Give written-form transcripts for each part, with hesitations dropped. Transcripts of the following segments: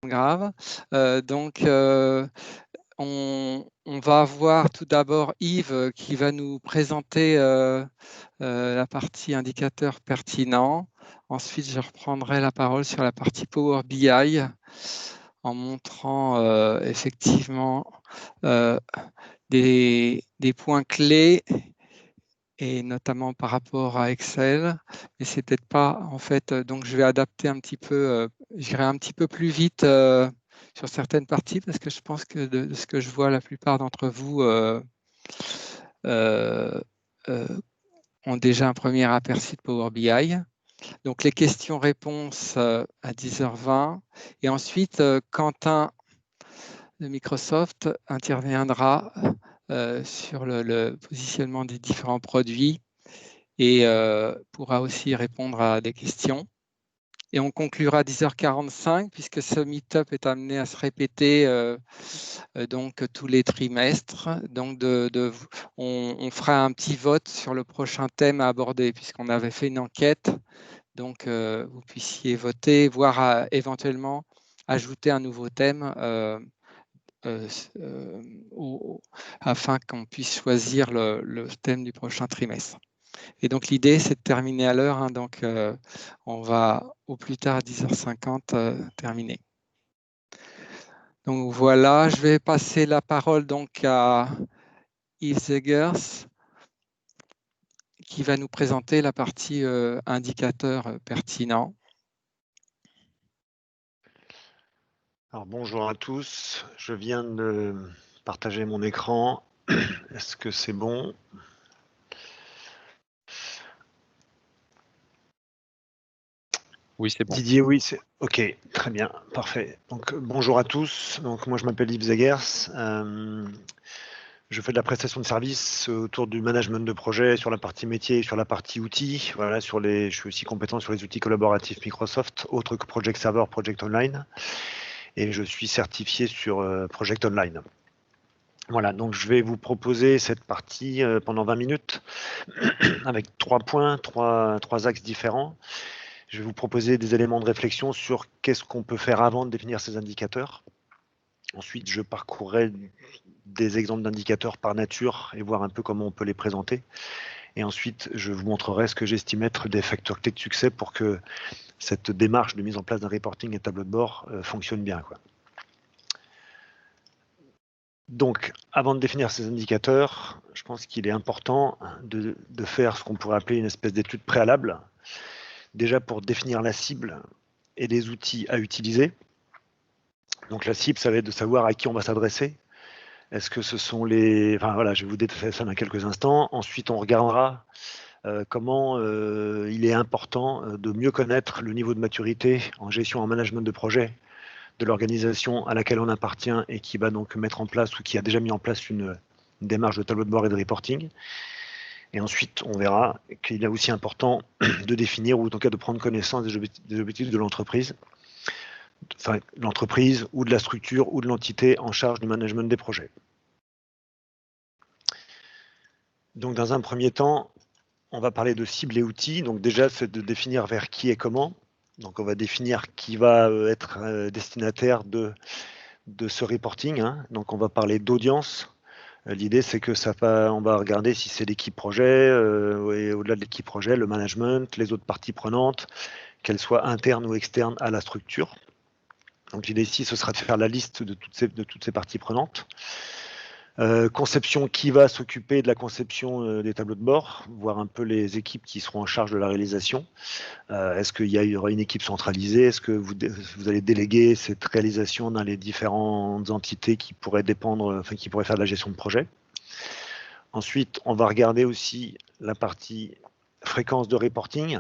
grave. On va avoir tout d'abord Yves qui va nous présenter la partie indicateur pertinent. Ensuite, je reprendrai la parole sur la partie Power BI en montrant effectivement des points clés et notamment par rapport à Excel. Mais c'est peut-être pas en fait. Donc, je vais adapter un petit peu. J'irai un petit peu plus vite sur certaines parties parce que je pense que de ce que je vois, la plupart d'entre vous euh, ont déjà un premier aperçu de Power BI. Donc, les questions-réponses à 10h20. Et ensuite, Quentin de Microsoft interviendra sur le positionnement des différents produits et pourra aussi répondre à des questions. Et on conclura à 10h45 puisque ce meet-up est amené à se répéter donc tous les trimestres. Donc on fera un petit vote sur le prochain thème à aborder puisqu'on avait fait une enquête. Donc vous puissiez voter, voire éventuellement ajouter un nouveau thème euh, euh, afin qu'on puisse choisir le thème du prochain trimestre. Et donc l'idée, c'est de terminer à l'heure. Donc on va au plus tard à 10h50 terminer. Donc voilà, je vais passer la parole donc à Yves Zegers qui va nous présenter la partie indicateur pertinent. Alors bonjour à tous, je viens de partager mon écran. Est-ce que c'est bon? Oui, c'est bon. Didier, oui, c'est OK, très bien, parfait. Donc bonjour à tous. Donc moi je m'appelle Yves Zegers. Je fais de la prestation de services autour du management de projet sur la partie métier et sur la partie outils. Voilà, je suis aussi compétent sur les outils collaboratifs Microsoft, autres que Project Server, Project Online, et je suis certifié sur Project Online. Voilà, donc je vais vous proposer cette partie pendant 20 minutes avec 3 points, 3 axes différents. Je vais vous proposer des éléments de réflexion sur qu'est-ce qu'on peut faire avant de définir ces indicateurs. Ensuite, je parcourrai des exemples d'indicateurs par nature et voir un peu comment on peut les présenter. Et ensuite, je vous montrerai ce que j'estime être des facteurs clés de succès pour que cette démarche de mise en place d'un reporting et tableau de bord fonctionne bien, quoi. Donc, avant de définir ces indicateurs, je pense qu'il est important de faire ce qu'on pourrait appeler une espèce d'étude préalable, déjà pour définir la cible et les outils à utiliser. Donc la cible, ça va être de savoir à qui on va s'adresser. Est-ce que ce sont les... Enfin voilà, je vais vous détailler ça dans quelques instants. Ensuite, on regardera comment il est important de mieux connaître le niveau de maturité en gestion, en management de projet de l'organisation à laquelle on appartient et qui va donc mettre en place ou qui a déjà mis en place une démarche de tableau de bord et de reporting. Et ensuite, on verra qu'il est aussi important de définir ou en tout cas de prendre connaissance des objectifs de l'entreprise, enfin l'entreprise ou de la structure ou de l'entité en charge du management des projets. Donc dans un premier temps, on va parler de cibles et outils. Donc déjà, c'est de définir vers qui et comment. Donc on va définir qui va être destinataire de ce reporting, hein. Donc on va parler d'audience. L'idée, c'est que on va regarder si c'est l'équipe projet, et au-delà de l'équipe projet, le management, les autres parties prenantes, qu'elles soient internes ou externes à la structure. Donc l'idée ici, ce sera de faire la liste de toutes ces parties prenantes. Conception, qui va s'occuper de la conception des tableaux de bord, voir un peu les équipes qui seront en charge de la réalisation. Est-ce qu'il y aura une équipe centralisée? Est-ce que vous allez déléguer cette réalisation dans les différentes entités qui pourraient dépendre, enfin qui pourraient faire de la gestion de projet? Ensuite, on va regarder aussi la partie fréquence de reporting.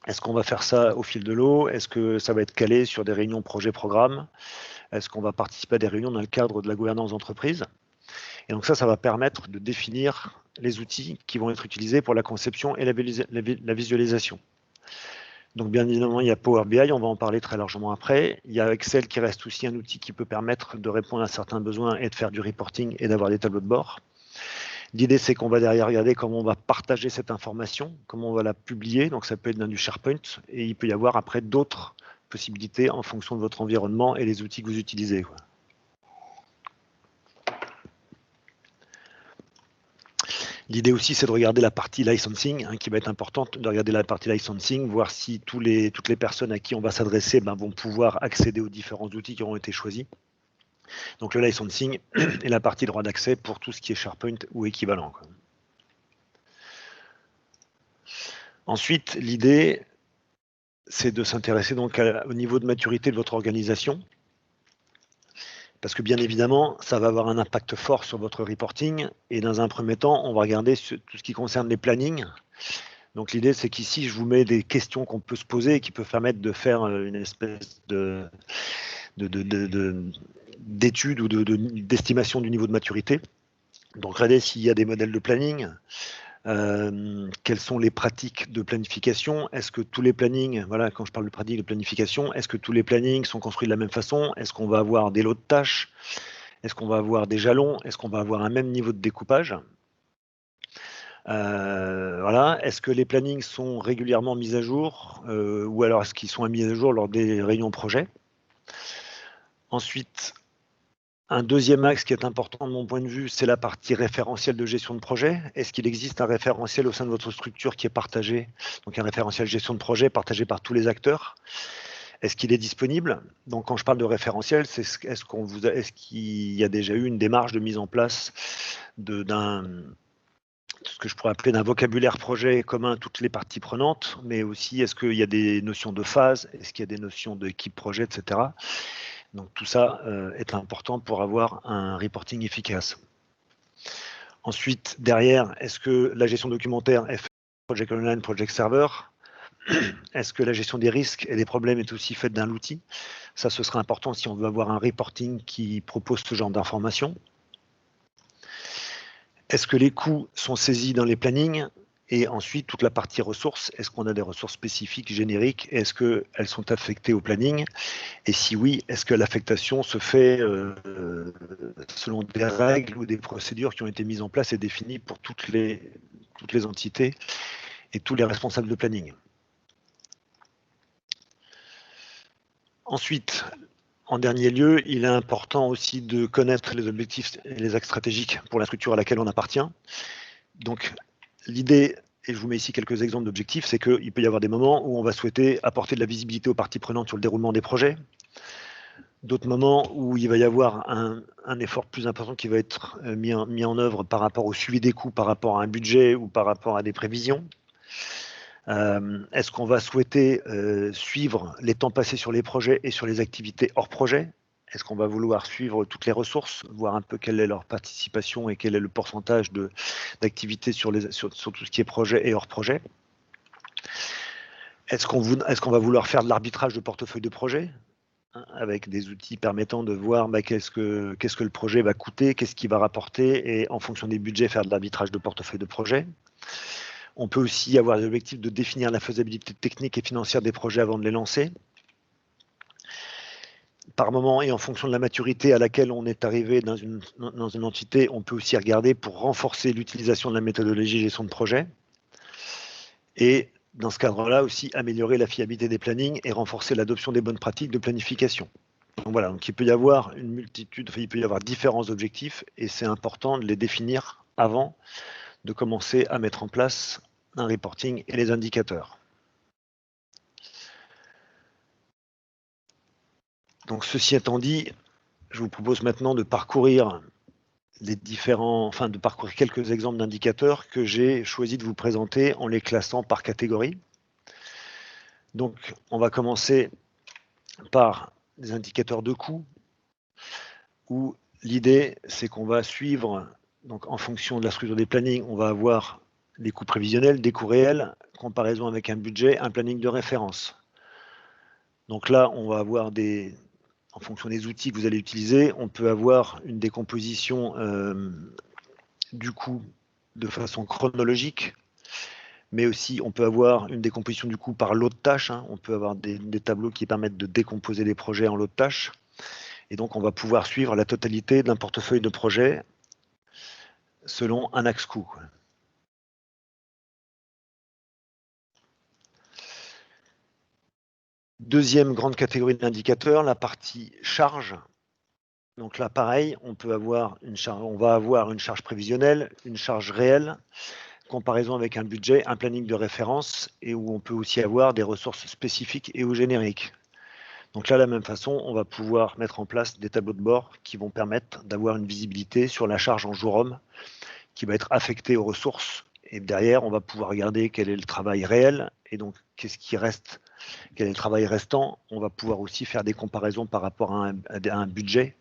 Est-ce qu'on va faire ça au fil de l'eau? Est-ce que ça va être calé sur des réunions projet-programme? Est-ce qu'on va participer à des réunions dans le cadre de la gouvernance d'entreprise? Et donc ça va permettre de définir les outils qui vont être utilisés pour la conception et la visualisation. Donc bien évidemment, il y a Power BI, on va en parler très largement après. Il y a Excel qui reste aussi un outil qui peut permettre de répondre à certains besoins et de faire du reporting et d'avoir des tableaux de bord. L'idée, c'est qu'on va derrière regarder comment on va partager cette information, comment on va la publier. Donc ça peut être dans du SharePoint et il peut y avoir après d'autres possibilités en fonction de votre environnement et les outils que vous utilisez, quoi. L'idée aussi, c'est de regarder la partie licensing, qui va être importante, de regarder la partie licensing, voir si toutes les personnes à qui on va s'adresser vont pouvoir accéder aux différents outils qui auront été choisis. Donc le licensing est la partie droit d'accès pour tout ce qui est SharePoint ou équivalent, quoi. Ensuite, l'idée, c'est de s'intéresser donc au niveau de maturité de votre organisation. Parce que bien évidemment, ça va avoir un impact fort sur votre reporting. Et dans un premier temps, on va regarder tout ce qui concerne les plannings. Donc l'idée, c'est qu'ici, je vous mets des questions qu'on peut se poser et qui peuvent permettre de faire une espèce d'étude ou d'estimation du niveau de maturité. Donc regardez s'il y a des modèles de planning. Quelles sont les pratiques de planification? Est-ce que tous les plannings, voilà, quand je parle de pratiques de planification, est-ce que tous les plannings sont construits de la même façon? Est-ce qu'on va avoir des lots de tâches? Est-ce qu'on va avoir des jalons? Est-ce qu'on va avoir un même niveau de découpage? Voilà. Est-ce que les plannings sont régulièrement mis à jour ou alors est-ce qu'ils sont mis à jour lors des réunions projet? Ensuite, un deuxième axe qui est important de mon point de vue, c'est la partie référentiel de gestion de projet. Est-ce qu'il existe un référentiel au sein de votre structure qui est partagé? Donc un référentiel gestion de projet partagé par tous les acteurs. Est-ce qu'il est disponible? Donc quand je parle de référentiel, c'est est-ce qu'il y a déjà eu une démarche de mise en place ce que je pourrais appeler d'un vocabulaire projet commun à toutes les parties prenantes, mais aussi est-ce qu'il y a des notions de phase, est-ce qu'il y a des notions d'équipe projet, etc. Donc tout ça est important pour avoir un reporting efficace. Ensuite, derrière, est-ce que la gestion documentaire est faite Project Online, Project Server? Est-ce que la gestion des risques et des problèmes est aussi faite d'un outil? Ça, ce sera important si on veut avoir un reporting qui propose ce genre d'informations. Est-ce que les coûts sont saisis dans les plannings? Et ensuite, toute la partie ressources, est-ce qu'on a des ressources spécifiques, génériques? Est-ce qu'elles sont affectées au planning? Et si oui, est-ce que l'affectation se fait selon des règles ou des procédures qui ont été mises en place et définies pour toutes les entités et tous les responsables de planning? Ensuite, en dernier lieu, il est important aussi de connaître les objectifs et les axes stratégiques pour la structure à laquelle on appartient. Donc, l'idée, et je vous mets ici quelques exemples d'objectifs, c'est qu'il peut y avoir des moments où on va souhaiter apporter de la visibilité aux parties prenantes sur le déroulement des projets, d'autres moments où il va y avoir un effort plus important qui va être mis en œuvre par rapport au suivi des coûts, par rapport à un budget ou par rapport à des prévisions. Est-ce qu'on va souhaiter suivre les temps passés sur les projets et sur les activités hors projet? Est-ce qu'on va vouloir suivre toutes les ressources, voir un peu quelle est leur participation et quel est le pourcentage d'activités sur tout ce qui est projet et hors projet? Est-ce qu'on va vouloir faire de l'arbitrage de portefeuille de projet, avec des outils permettant de voir qu'est-ce que le projet va coûter, qu'est-ce qu'il va rapporter, et en fonction des budgets, faire de l'arbitrage de portefeuille de projet? On peut aussi avoir l'objectif de définir la faisabilité technique et financière des projets avant de les lancer. Par moment et en fonction de la maturité à laquelle on est arrivé dans une entité, on peut aussi regarder pour renforcer l'utilisation de la méthodologie gestion de projet. Et dans ce cadre-là aussi, améliorer la fiabilité des plannings et renforcer l'adoption des bonnes pratiques de planification. Donc voilà, donc il peut y avoir une multitude, il peut y avoir différents objectifs et c'est important de les définir avant de commencer à mettre en place un reporting et les indicateurs. Donc ceci étant dit, je vous propose maintenant de parcourir de parcourir quelques exemples d'indicateurs que j'ai choisi de vous présenter en les classant par catégorie. Donc on va commencer par des indicateurs de coût, où l'idée c'est qu'on va suivre, donc en fonction de la structure des plannings, on va avoir des coûts prévisionnels, des coûts réels, comparaison avec un budget, un planning de référence. Donc là, on va avoir en fonction des outils que vous allez utiliser, on peut avoir une décomposition du coût de façon chronologique, mais aussi on peut avoir une décomposition du coût par lot de tâches. On peut avoir des tableaux qui permettent de décomposer les projets en lots de tâches. Et donc on va pouvoir suivre la totalité d'un portefeuille de projets selon un axe coût. Deuxième grande catégorie d'indicateurs, la partie charge. Donc là, pareil, on va avoir une charge prévisionnelle, une charge réelle, comparaison avec un budget, un planning de référence, et où on peut aussi avoir des ressources spécifiques et ou génériques. Donc là, de la même façon, on va pouvoir mettre en place des tableaux de bord qui vont permettre d'avoir une visibilité sur la charge en jour homme qui va être affectée aux ressources. Et derrière, on va pouvoir regarder quel est le travail réel et donc qu'est-ce qui reste, quel est le travail restant. On va pouvoir aussi faire des comparaisons par rapport à un budget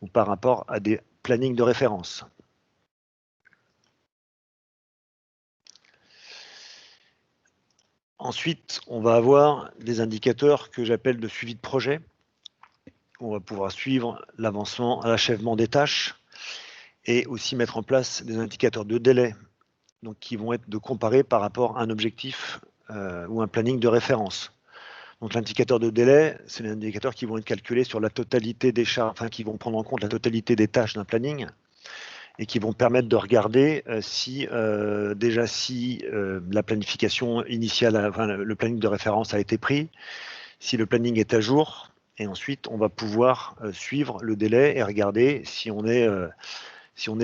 ou par rapport à des plannings de référence. Ensuite, on va avoir des indicateurs que j'appelle de suivi de projet. On va pouvoir suivre l'avancement, l'achèvement des tâches et aussi mettre en place des indicateurs de délai, donc qui vont être de comparer par rapport à un objectif ou un planning de référence. Donc l'indicateur de délai, c'est les indicateurs qui vont être calculés sur la totalité des charges, enfin qui vont prendre en compte la totalité des tâches d'un planning et qui vont permettre de regarder si la planification initiale, enfin, le planning de référence a été pris, si le planning est à jour, et ensuite on va pouvoir suivre le délai et regarder si on est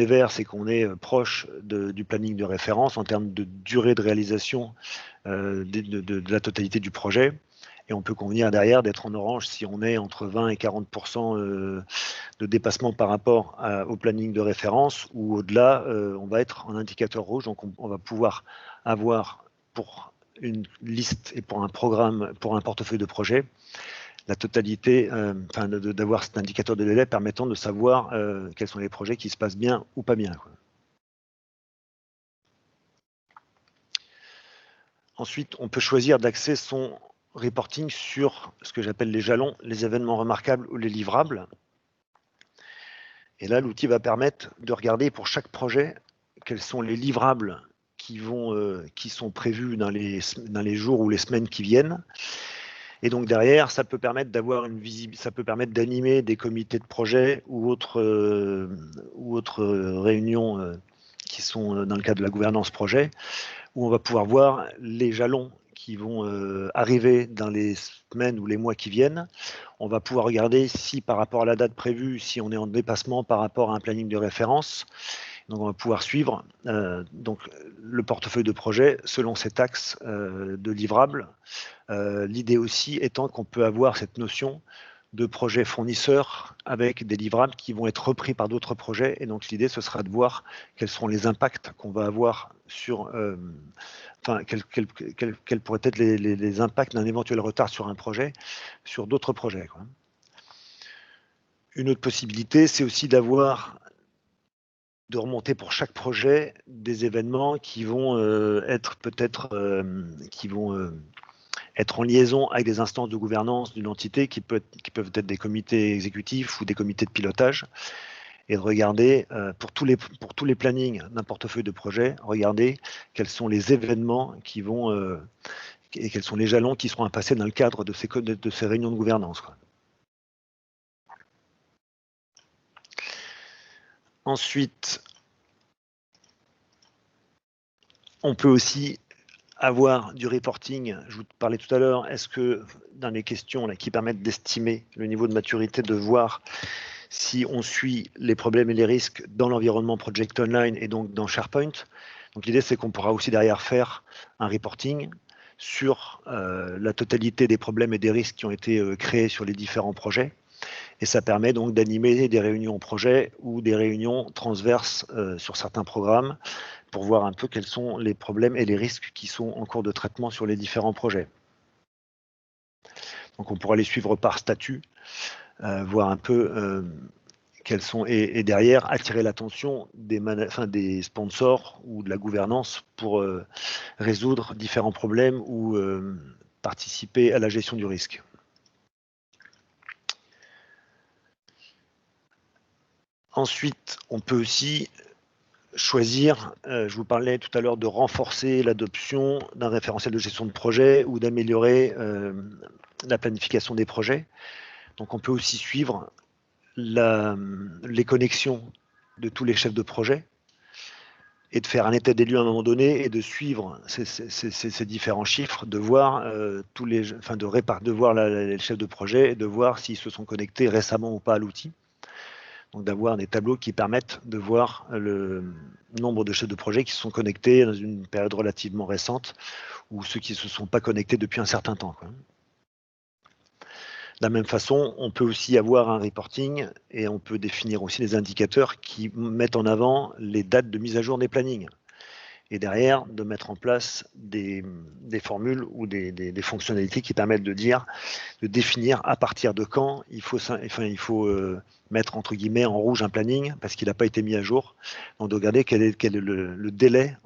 vert, c'est qu'on est proche du planning de référence en termes de durée de réalisation de la totalité du projet. Et on peut convenir derrière d'être en orange si on est entre 20 et 40% de dépassement par rapport au planning de référence, ou au-delà, on va être en indicateur rouge. Donc on va pouvoir avoir pour une liste et pour un programme, pour un portefeuille de projet, la totalité, d'avoir cet indicateur de délai permettant de savoir quels sont les projets qui se passent bien ou pas bien, quoi. Ensuite, on peut choisir d'axer son reporting sur ce que j'appelle les jalons, les événements remarquables ou les livrables. Et là, l'outil va permettre de regarder pour chaque projet quels sont les livrables qui sont prévus dans les jours ou les semaines qui viennent. Et donc derrière, ça peut permettre d'avoir une visibilité, ça peut permettre d'animer des comités de projet ou autres réunions qui sont dans le cadre de la gouvernance projet, où on va pouvoir voir les jalons qui vont arriver dans les semaines ou les mois qui viennent. On va pouvoir regarder si par rapport à la date prévue, si on est en dépassement par rapport à un planning de référence. Donc on va pouvoir suivre donc, le portefeuille de projet selon cet axe de livrables. L'idée aussi étant qu'on peut avoir cette notion de projet fournisseur avec des livrables qui vont être repris par d'autres projets. Et donc l'idée, ce sera de voir quels seront les impacts qu'on va avoir sur... quels pourraient être les impacts d'un éventuel retard sur un projet, sur d'autres projets, quoi. Une autre possibilité, c'est aussi de remonter pour chaque projet des événements qui vont être peut-être être en liaison avec des instances de gouvernance d'une entité qui peuvent être des comités exécutifs ou des comités de pilotage, et de regarder pour tous les plannings d'un portefeuille de projet, regarder quels sont les événements qui vont et quels sont les jalons qui seront à passer dans le cadre de ces réunions de gouvernance, quoi. Ensuite, on peut aussi avoir du reporting. Je vous parlais tout à l'heure, est-ce que dans les questions là, qui permettent d'estimer le niveau de maturité, de voir si on suit les problèmes et les risques dans l'environnement Project Online et donc dans SharePoint. Donc l'idée, c'est qu'on pourra aussi derrière faire un reporting sur la totalité des problèmes et des risques qui ont été créés sur les différents projets. Et ça permet donc d'animer des réunions projet ou des réunions transverses sur certains programmes pour voir un peu quels sont les problèmes et les risques qui sont en cours de traitement sur les différents projets. Donc on pourra les suivre par statut, voir un peu quels sont, et derrière attirer l'attention des sponsors ou de la gouvernance pour résoudre différents problèmes ou participer à la gestion du risque. Ensuite, on peut aussi choisir, je vous parlais tout à l'heure de renforcer l'adoption d'un référentiel de gestion de projet ou d'améliorer la planification des projets. Donc on peut aussi suivre les connexions de tous les chefs de projet et de faire un état des lieux à un moment donné et de suivre ces différents chiffres, de voir de voir les chefs de projet et de voir s'ils se sont connectés récemment ou pas à l'outil. Donc d'avoir des tableaux qui permettent de voir le nombre de chefs de projet qui se sont connectés dans une période relativement récente ou ceux qui ne se sont pas connectés depuis un certain temps, quoi. De la même façon, on peut aussi avoir un reporting et on peut définir aussi des indicateurs qui mettent en avant les dates de mise à jour des plannings. Et derrière, de mettre en place des formules ou des fonctionnalités qui permettent de définir à partir de quand il faut mettre entre guillemets en rouge un planning parce qu'il n'a pas été mis à jour. Donc de regarder quel est le délai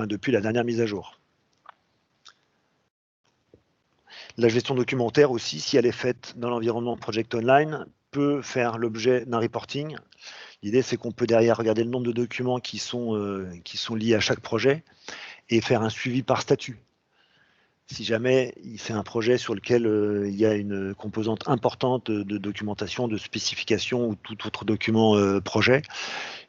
depuis la dernière mise à jour. La gestion documentaire aussi, si elle est faite dans l'environnement Project Online, peut faire l'objet d'un reporting. L'idée, c'est qu'on peut derrière regarder le nombre de documents qui sont liés à chaque projet et faire un suivi par statut. Si jamais c'est un projet sur lequel il y a une composante importante de documentation, de spécification ou tout autre document projet,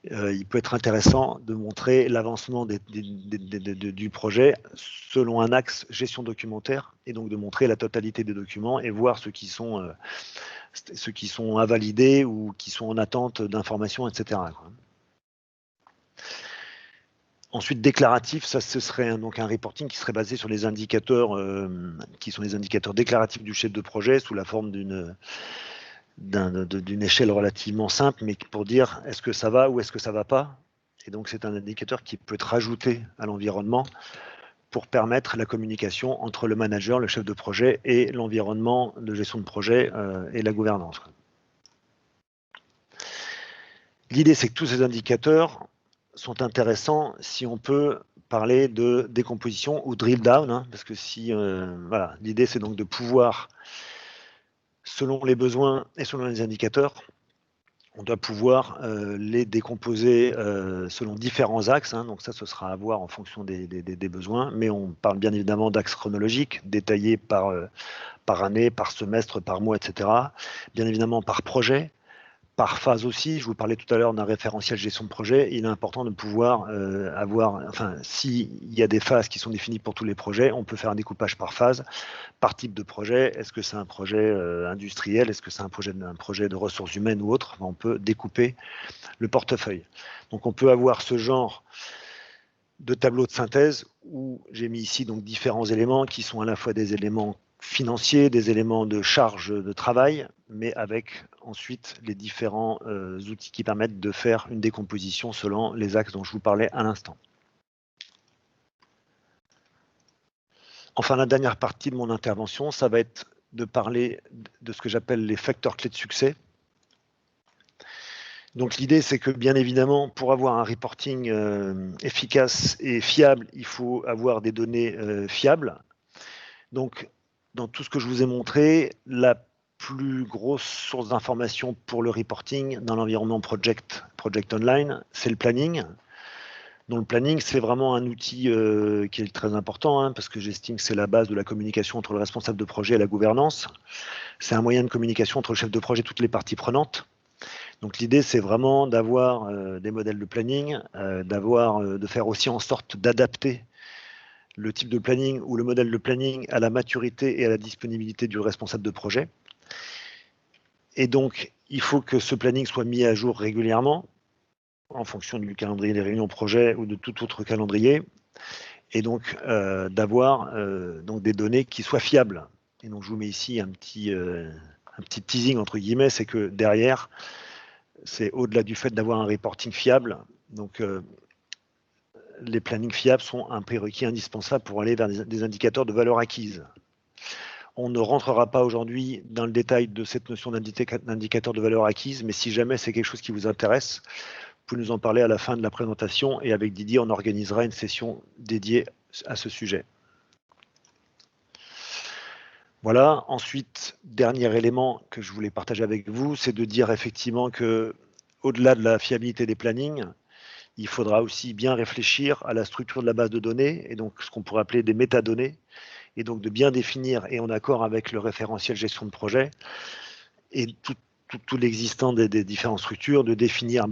il peut être intéressant de montrer l'avancement du projet selon un axe gestion documentaire et donc de montrer la totalité des documents et voir ceux qui sont à valider ou qui sont en attente d'informations, etc. Ensuite, déclaratif, ça ce serait donc un reporting qui serait basé sur les indicateurs qui sont les indicateurs déclaratifs du chef de projet sous la forme d'une échelle relativement simple, mais pour dire est-ce que ça va ou est-ce que ça ne va pas. Et donc c'est un indicateur qui peut être rajouté à l'environnement pour permettre la communication entre le manager, le chef de projet et l'environnement de gestion de projet et la gouvernance. L'idée, c'est que tous ces indicateurs sont intéressants si on peut parler de décomposition ou drill down, hein, parce que voilà, l'idée c'est donc de pouvoir, selon les besoins et selon les indicateurs, on doit pouvoir les décomposer selon différents axes, hein, donc ça ce sera à voir en fonction des besoins, mais on parle bien évidemment d'axes chronologiques, détaillés par année, par semestre, par mois, etc. Bien évidemment par projet, par phase aussi. Je vous parlais tout à l'heure d'un référentiel gestion de projet. Il est important de pouvoir s'il y a des phases qui sont définies pour tous les projets, on peut faire un découpage par phase, par type de projet. Est-ce que c'est un projet industriel? Est-ce que c'est un projet de ressources humaines ou autre? On peut découper le portefeuille. Donc on peut avoir ce genre de tableau de synthèse où j'ai mis ici donc différents éléments qui sont à la fois des éléments financiers, des éléments de charge de travail, mais avec ensuite les différents outils qui permettent de faire une décomposition selon les axes dont je vous parlais à l'instant. Enfin, la dernière partie de mon intervention, ça va être de parler de ce que j'appelle les facteurs clés de succès. Donc l'idée, c'est que bien évidemment, pour avoir un reporting efficace et fiable, il faut avoir des données fiables. Donc, dans tout ce que je vous ai montré, la plus grosse source d'information pour le reporting dans l'environnement Project Online, c'est le planning. Donc le planning, c'est vraiment un outil qui est très important, hein, parce que j'estime que c'est la base de la communication entre le responsable de projet et la gouvernance. C'est un moyen de communication entre le chef de projet et toutes les parties prenantes. Donc l'idée, c'est vraiment d'avoir des modèles de planning, de faire aussi en sorte d'adapter le type de planning ou le modèle de planning à la maturité et à la disponibilité du responsable de projet. Et donc, il faut que ce planning soit mis à jour régulièrement en fonction du calendrier des réunions projet ou de tout autre calendrier, et donc d'avoir des données qui soient fiables. Et donc, je vous mets ici un petit teasing entre guillemets, c'est que derrière, c'est au-delà du fait d'avoir un reporting fiable. Donc, les plannings fiables sont un prérequis indispensable pour aller vers des indicateurs de valeur acquise. On ne rentrera pas aujourd'hui dans le détail de cette notion d'indicateur de valeur acquise, mais si jamais c'est quelque chose qui vous intéresse, vous pouvez nous en parler à la fin de la présentation et avec Didier, on organisera une session dédiée à ce sujet. Voilà. Ensuite, dernier élément que je voulais partager avec vous, c'est de dire effectivement que, au-delà de la fiabilité des plannings, il faudra aussi bien réfléchir à la structure de la base de données, et donc ce qu'on pourrait appeler des métadonnées, et donc de bien définir, et en accord avec le référentiel gestion de projet, et tout tout l'existant des différentes structures, de définir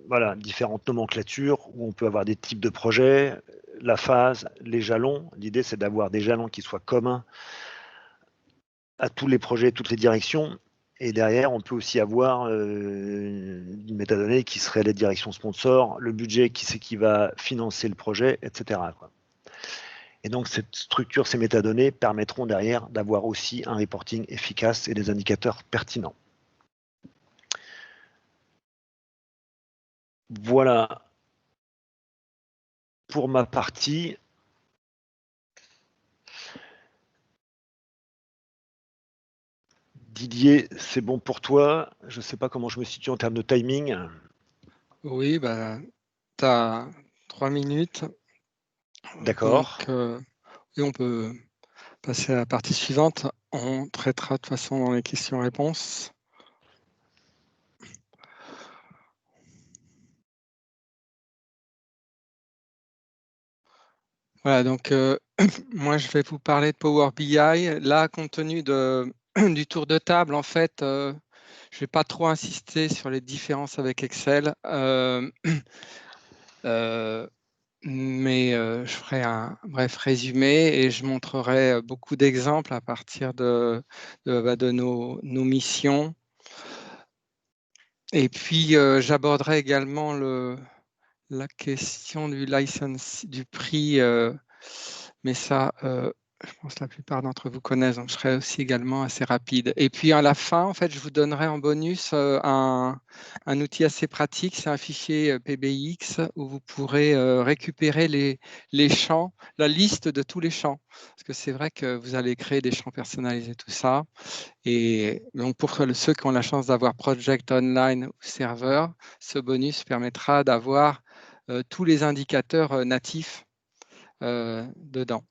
voilà, différentes nomenclatures où on peut avoir des types de projets, la phase, les jalons. L'idée, c'est d'avoir des jalons qui soient communs à tous les projets, toutes les directions. Et derrière, on peut aussi avoir une métadonnée qui serait les directions sponsors, le budget qui c'est qui va financer le projet, etc. quoi. Et donc, cette structure, ces métadonnées permettront derrière d'avoir aussi un reporting efficace et des indicateurs pertinents. Voilà pour ma partie. Didier, c'est bon pour toi? Je ne sais pas comment je me situe en termes de timing. Oui, tu as 3 minutes. D'accord. Et on peut passer à la partie suivante. On traitera de toute façon dans les questions-réponses. Voilà, donc moi je vais vous parler de Power BI. Là, compte tenu du tour de table, en fait, je ne vais pas trop insister sur les différences avec Excel. Mais je ferai un bref résumé et je montrerai beaucoup d'exemples à partir de nos missions. Et puis, j'aborderai également la question du license, du prix, mais ça, je pense que la plupart d'entre vous connaissent, donc je serai aussi également assez rapide. Et puis, à la fin, en fait, je vous donnerai en bonus un outil assez pratique, c'est un fichier PBX où vous pourrez récupérer les champs, la liste de tous les champs. Parce que c'est vrai que vous allez créer des champs personnalisés, tout ça. Et donc, pour ceux qui ont la chance d'avoir Project Online ou serveur, ce bonus permettra d'avoir tous les indicateurs natifs dedans.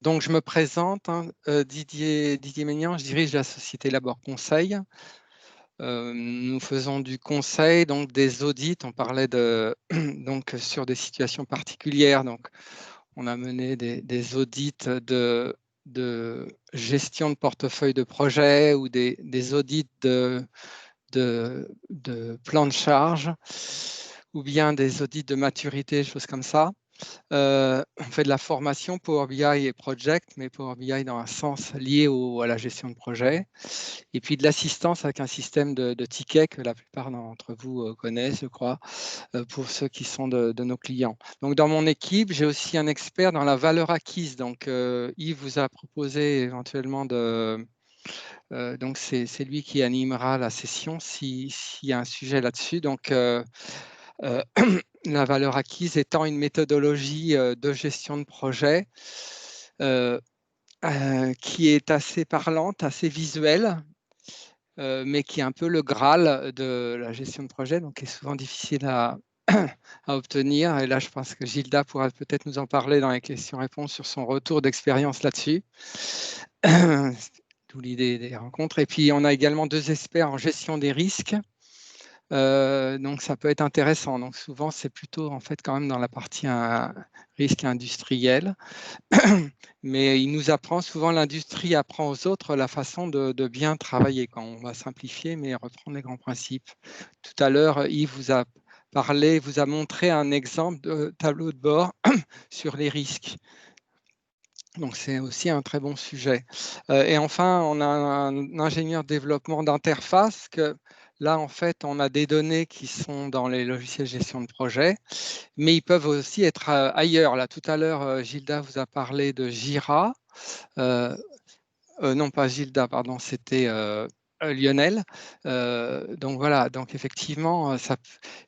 Donc, je me présente, Didier Maignan, je dirige la société Labor Conseil. Nous faisons du conseil, donc des audits. On parlait donc sur des situations particulières. Donc, on a mené des audits de gestion de portefeuille de projet ou des audits de plan de charge ou bien des audits de maturité, choses comme ça. On fait de la formation Power BI et Project, mais Power BI dans un sens lié à la gestion de projet. Et puis de l'assistance avec un système de tickets que la plupart d'entre vous connaissent, je crois, pour ceux qui sont de nos clients. Donc dans mon équipe, j'ai aussi un expert dans la valeur acquise. Donc Yves vous a proposé éventuellement donc c'est lui qui animera la session s'il y a un sujet là-dessus. Donc la valeur acquise étant une méthodologie de gestion de projet qui est assez parlante, assez visuelle, mais qui est un peu le Graal de la gestion de projet, donc qui est souvent difficile à obtenir. Et là, je pense que Gilda pourra peut-être nous en parler dans les questions-réponses sur son retour d'expérience là-dessus. D'où l'idée des rencontres. Et puis, on a également 2 experts en gestion des risques. Donc, ça peut être intéressant. Donc, souvent, c'est plutôt en fait quand même dans la partie risque industriel. Mais il nous apprend, souvent l'industrie apprend aux autres la façon de bien travailler quand on va simplifier, mais reprendre les grands principes. Tout à l'heure, Yves vous a parlé, vous a montré un exemple de tableau de bord sur les risques. Donc, c'est aussi un très bon sujet. Et enfin, on a un ingénieur développement d'interface que là, en fait, on a des données qui sont dans les logiciels de gestion de projet, mais ils peuvent aussi être ailleurs. Là, tout à l'heure, Gilda vous a parlé de Jira. Non, pas Gilda, pardon, c'était Lionel. Donc voilà, donc effectivement,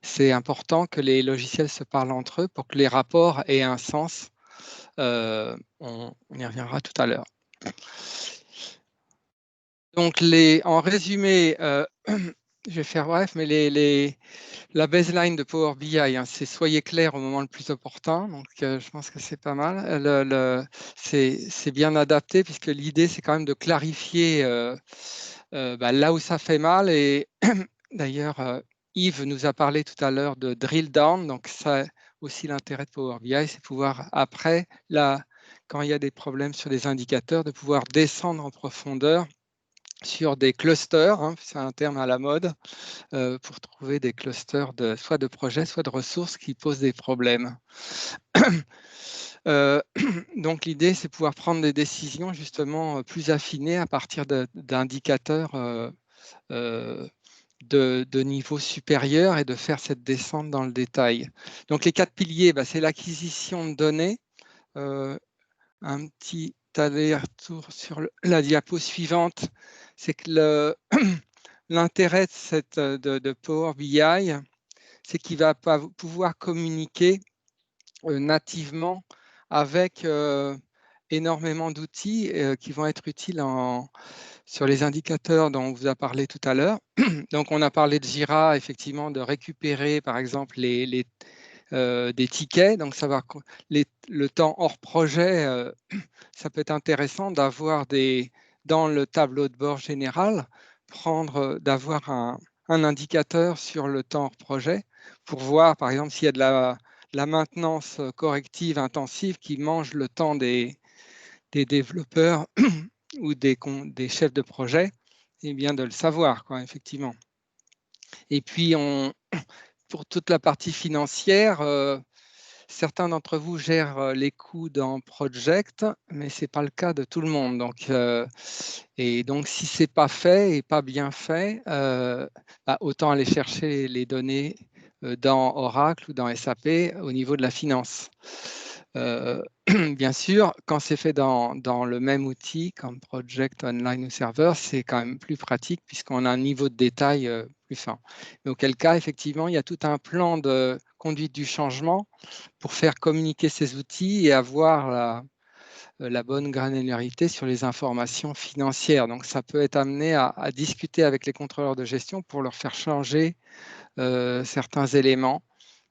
c'est important que les logiciels se parlent entre eux pour que les rapports aient un sens. On y reviendra tout à l'heure. Donc, en résumé, je vais faire bref, mais la baseline de Power BI, c'est soyez clair au moment le plus opportun. Donc, je pense que c'est pas mal. C'est bien adapté puisque l'idée, c'est quand même de clarifier là où ça fait mal. Et d'ailleurs, Yves nous a parlé tout à l'heure de drill down. Donc, ça aussi l'intérêt de Power BI, c'est pouvoir après, quand il y a des problèmes sur les indicateurs, de pouvoir descendre en profondeur sur des clusters, hein, c'est un terme à la mode, pour trouver des clusters soit de projets, soit de ressources qui posent des problèmes. Donc l'idée, c'est pouvoir prendre des décisions justement plus affinées à partir d'indicateurs de niveau supérieur et de faire cette descente dans le détail. Donc les 4 piliers, c'est l'acquisition de données. Un petit aller-retour sur la diapo suivante, c'est que l'intérêt de Power BI, c'est qu'il va pouvoir communiquer nativement avec énormément d'outils qui vont être utiles sur les indicateurs dont on vous a parlé tout à l'heure. Donc, on a parlé de Jira, effectivement, de récupérer, par exemple, des tickets. Donc, savoir le temps hors projet, ça peut être intéressant d'avoir dans le tableau de bord général, d'avoir un indicateur sur le temps hors projet pour voir, par exemple, s'il y a de la maintenance corrective intensive qui mange le temps des développeurs ou des chefs de projet, et bien de le savoir, quoi, effectivement. Et puis, pour toute la partie financière, certains d'entre vous gèrent les coûts dans Project, mais ce n'est pas le cas de tout le monde. Donc, et donc, si ce n'est pas fait et pas bien fait, autant aller chercher les données dans Oracle ou dans SAP au niveau de la finance. Bien sûr, quand c'est fait dans le même outil, comme Project Online ou Server, c'est quand même plus pratique puisqu'on a un niveau de détail plus fin. Mais auquel cas, effectivement, il y a tout un plan de conduite du changement pour faire communiquer ces outils et avoir la bonne granularité sur les informations financières. Donc, ça peut être amené à discuter avec les contrôleurs de gestion pour leur faire changer certains éléments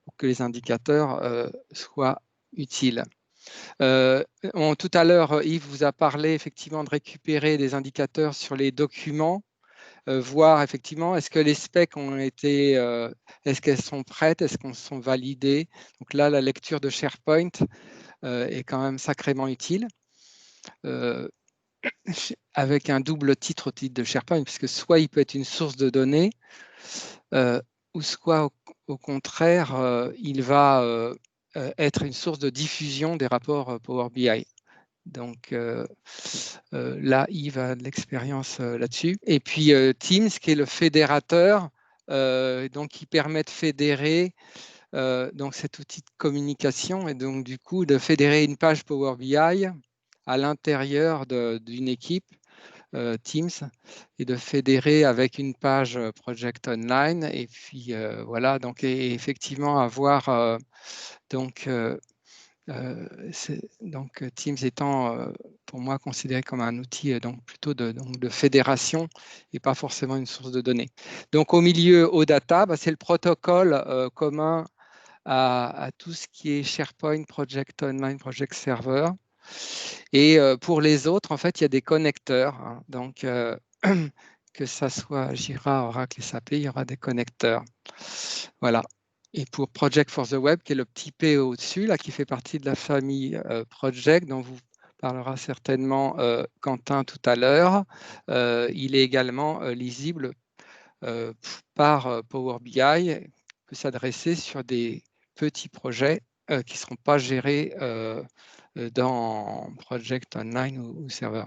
pour que les indicateurs soient utiles. Tout à l'heure, Yves vous a parlé effectivement de récupérer des indicateurs sur les documents, voir effectivement est-ce que les specs ont été, est-ce qu'elles sont prêtes, est-ce qu'elles sont validées. Donc là, la lecture de SharePoint est quand même sacrément utile. Avec un double titre au titre de SharePoint, puisque soit il peut être une source de données, ou soit au contraire, il va être une source de diffusion des rapports Power BI. Donc là, Yves a de l'expérience là-dessus. Et puis Teams, qui est le fédérateur, donc qui permet de fédérer donc cet outil de communication et donc du coup de fédérer une page Power BI à l'intérieur d'une équipe Teams et de fédérer avec une page Project Online et puis voilà, donc et effectivement avoir donc Teams étant pour moi considéré comme un outil donc plutôt de fédération et pas forcément une source de données. Donc au milieu OData, c'est le protocole commun à tout ce qui est SharePoint, Project Online, Project Server. Et pour les autres, en fait, il y a des connecteurs. Hein. Donc, que ça soit Jira, Oracle, SAP, il y aura des connecteurs. Voilà. Et pour Project for the Web, qui est le petit P au-dessus, là, qui fait partie de la famille Project, dont vous parlera certainement Quentin tout à l'heure, il est également lisible par Power BI, peut s'adresser sur des petits projets qui ne seront pas gérés dans Project Online ou Server.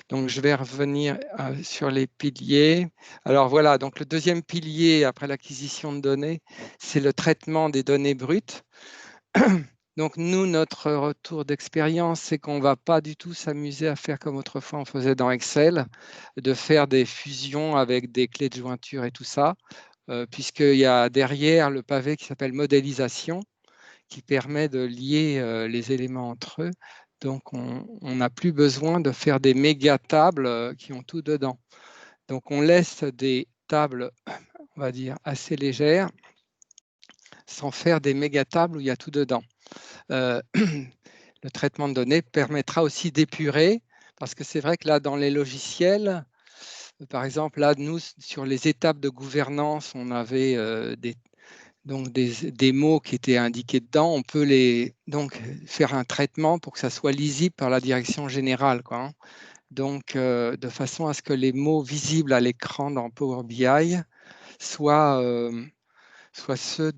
Donc, je vais revenir sur les piliers. Alors voilà, donc le deuxième pilier après l'acquisition de données, c'est le traitement des données brutes. Donc nous, notre retour d'expérience, c'est qu'on ne va pas du tout s'amuser à faire comme autrefois on faisait dans Excel, de faire des fusions avec des clés de jointure et tout ça, puisqu'il y a derrière le pavé qui s'appelle modélisation, qui permet de lier les éléments entre eux. Donc, on n'a plus besoin de faire des méga tables qui ont tout dedans. Donc, on laisse des tables, on va dire, assez légères, sans faire des méga tables où il y a tout dedans. Le traitement de données permettra aussi d'épurer, parce que c'est vrai que là, dans les logiciels, par exemple, là, nous, sur les étapes de gouvernance, on avait des mots qui étaient indiqués dedans, on peut donc faire un traitement pour que ça soit lisible par la direction générale, quoi, hein. donc de façon à ce que les mots visibles à l'écran dans Power BI soient ceux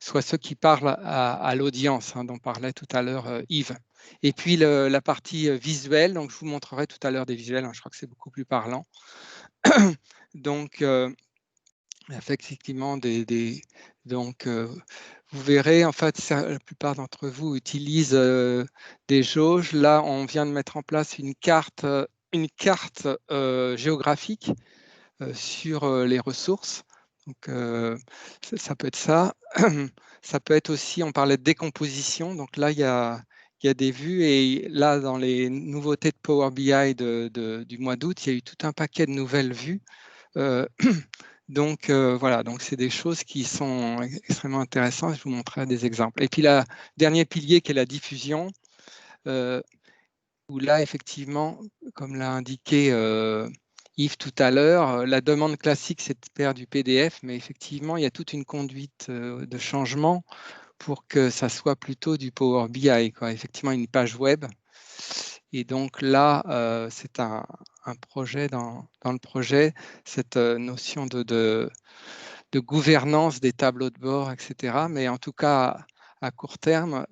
soit ceux qui parlent à l'audience, dont parlait tout à l'heure Yves. Et puis la partie visuelle, donc je vous montrerai tout à l'heure des visuels, je crois que c'est beaucoup plus parlant. Donc, effectivement, donc, vous verrez, en fait, la plupart d'entre vous utilisent des jauges. Là, on vient de mettre en place une carte géographique sur les ressources. Donc, ça peut être ça. Ça peut être aussi, on parlait de décomposition. Donc là, il y a des vues. Et là, dans les nouveautés de Power BI du mois d'août, il y a eu tout un paquet de nouvelles vues. Donc, voilà, donc c'est des choses qui sont extrêmement intéressantes. Je vous montrerai des exemples. Et puis, le dernier pilier qui est la diffusion, où là, effectivement, comme l'a indiqué Yves tout à l'heure, la demande classique, c'est de faire du PDF, mais effectivement, il y a toute une conduite de changement pour que ça soit plutôt du Power BI, quoi. Effectivement, une page web. Et donc là, c'est un projet dans le projet, cette notion de gouvernance des tableaux de bord, etc. Mais en tout cas, à court terme,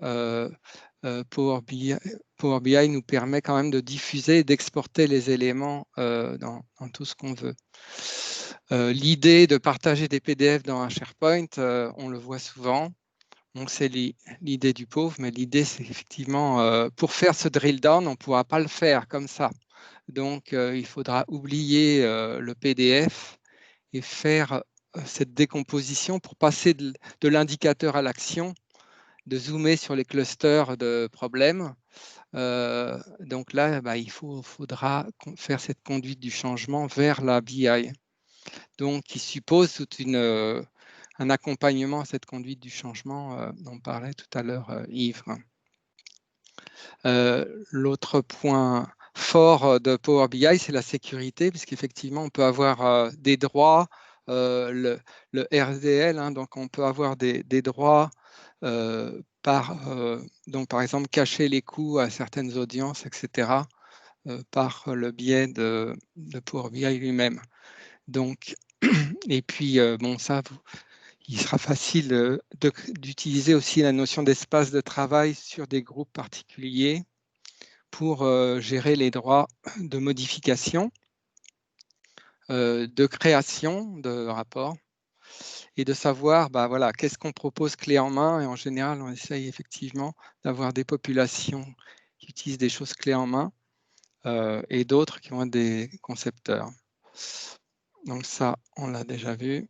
Power BI nous permet quand même de diffuser et d'exporter les éléments dans tout ce qu'on veut. L'idée de partager des PDF dans un SharePoint, on le voit souvent. Donc, c'est l'idée du pauvre, mais l'idée, c'est effectivement, pour faire ce drill down, on ne pourra pas le faire comme ça. Donc, il faudra oublier le PDF et faire cette décomposition pour passer de l'indicateur à l'action, de zoomer sur les clusters de problèmes. Donc là, il faudra faire cette conduite du changement vers la BI. Donc, qui suppose un accompagnement à cette conduite du changement dont parlait tout à l'heure Yves. L'autre point fort de Power BI, c'est la sécurité, puisqu'effectivement, on peut avoir des droits, le RDL, donc on peut avoir des droits donc par exemple cacher les coûts à certaines audiences, etc., par le biais de Power BI lui-même. Donc, et puis, bon, ça, il sera facile d'utiliser aussi la notion d'espace de travail sur des groupes particuliers pour gérer les droits de modification, de création de rapports et de savoir voilà, qu'est-ce qu'on propose clé en main. Et en général, on essaye effectivement d'avoir des populations qui utilisent des choses clés en main et d'autres qui vont être des concepteurs. Donc ça, on l'a déjà vu.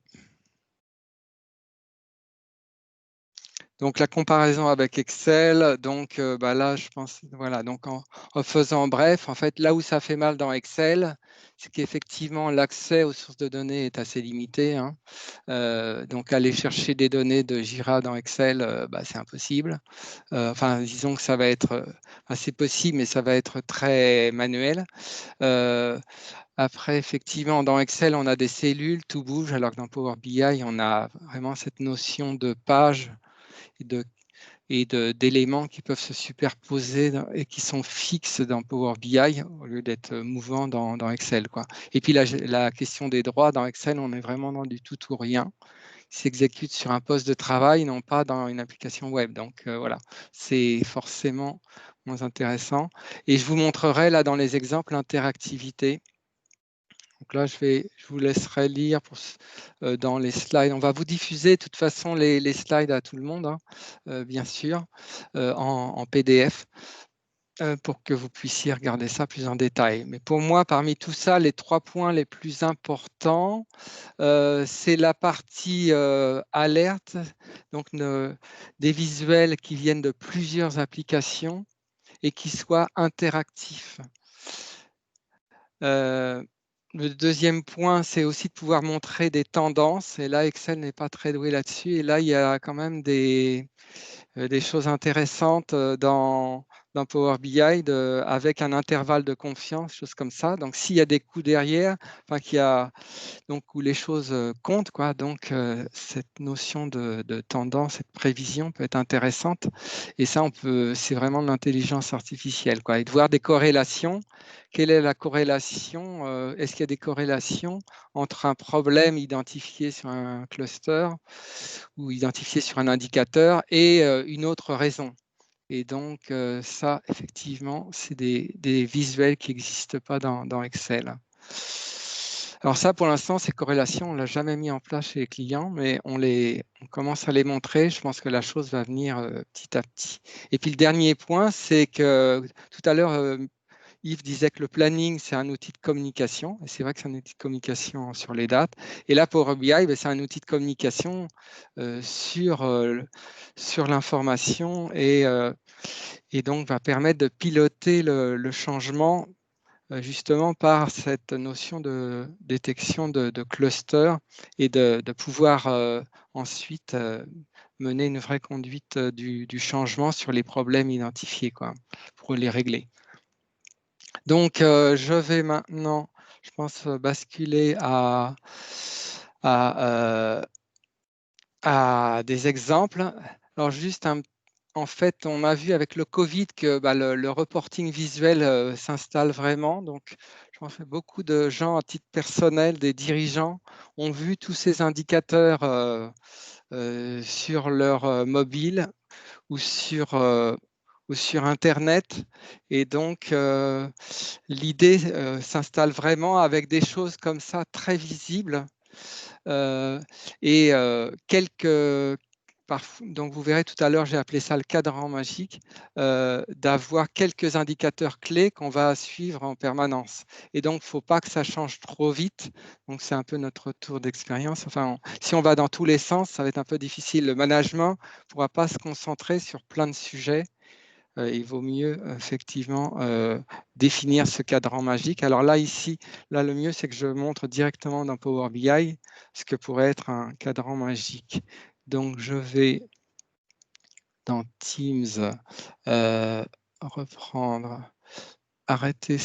Donc la comparaison avec Excel, donc là je pense, voilà, donc en faisant bref, en fait là où ça fait mal dans Excel, c'est qu'effectivement l'accès aux sources de données est assez limité. Donc aller chercher des données de Jira dans Excel, c'est impossible. Enfin disons que ça va être assez possible, mais ça va être très manuel. Après, effectivement, dans Excel, on a des cellules, tout bouge, alors que dans Power BI, on a vraiment cette notion de page et d'éléments qui peuvent se superposer et qui sont fixes dans Power BI au lieu d'être mouvants dans Excel, quoi. Et puis la question des droits dans Excel, on est vraiment dans du tout ou rien. Il s'exécute sur un poste de travail, non pas dans une application web. Donc voilà, c'est forcément moins intéressant. Et je vous montrerai là dans les exemples l'interactivité. Donc là, je vous laisserai lire dans les slides. On va vous diffuser de toute façon les slides à tout le monde, bien sûr, en PDF, pour que vous puissiez regarder ça plus en détail. Mais pour moi, parmi tout ça, les 3 points les plus importants, c'est la partie alerte, donc des visuels qui viennent de plusieurs applications et qui soient interactifs. Le deuxième point, c'est aussi de pouvoir montrer des tendances. Et là, Excel n'est pas très doué là-dessus. Et là, il y a quand même des choses intéressantes dans dans Power BI avec un intervalle de confiance, choses comme ça. Donc, s'il y a des coups derrière, enfin, donc, où les choses comptent, quoi, donc cette notion de tendance, cette prévision peut être intéressante. Et ça, c'est vraiment de l'intelligence artificielle, quoi. Et de voir des corrélations. Quelle est la corrélation? Est-ce qu'il y a des corrélations entre un problème identifié sur un cluster ou identifié sur un indicateur et une autre raison? Et donc, ça, effectivement, c'est des visuels qui n'existent pas dans Excel. Alors ça, pour l'instant, ces corrélations, on ne l'a jamais mis en place chez les clients, mais on commence à les montrer. Je pense que la chose va venir petit à petit. Et puis, le dernier point, c'est que tout à l'heure, Yves disait que le planning, c'est un outil de communication. Et c'est vrai que c'est un outil de communication sur les dates. Et là, Power BI, c'est un outil de communication sur l'information et donc va permettre de piloter le changement justement par cette notion de détection de cluster et de pouvoir ensuite mener une vraie conduite du changement sur les problèmes identifiés, quoi, pour les régler. Donc, je vais maintenant, je pense, basculer à des exemples. Alors, juste en fait, on a vu avec le Covid que le reporting visuel s'installe vraiment. Donc, je pense que beaucoup de gens à titre personnel, des dirigeants, ont vu tous ces indicateurs sur leur mobile ou sur Internet. Et donc, l'idée s'installe vraiment avec des choses comme ça, très visibles. Et donc vous verrez tout à l'heure, j'ai appelé ça le cadran magique, d'avoir quelques indicateurs clés qu'on va suivre en permanence. Et donc, il ne faut pas que ça change trop vite. Donc, c'est un peu notre retour d'expérience. Enfin, si on va dans tous les sens, ça va être un peu difficile. Le management ne pourra pas se concentrer sur plein de sujets. Il vaut mieux effectivement définir ce cadran magique. Alors là, ici, le mieux, c'est que je montre directement dans Power BI ce que pourrait être un cadran magique. Donc, je vais dans Teams arrêter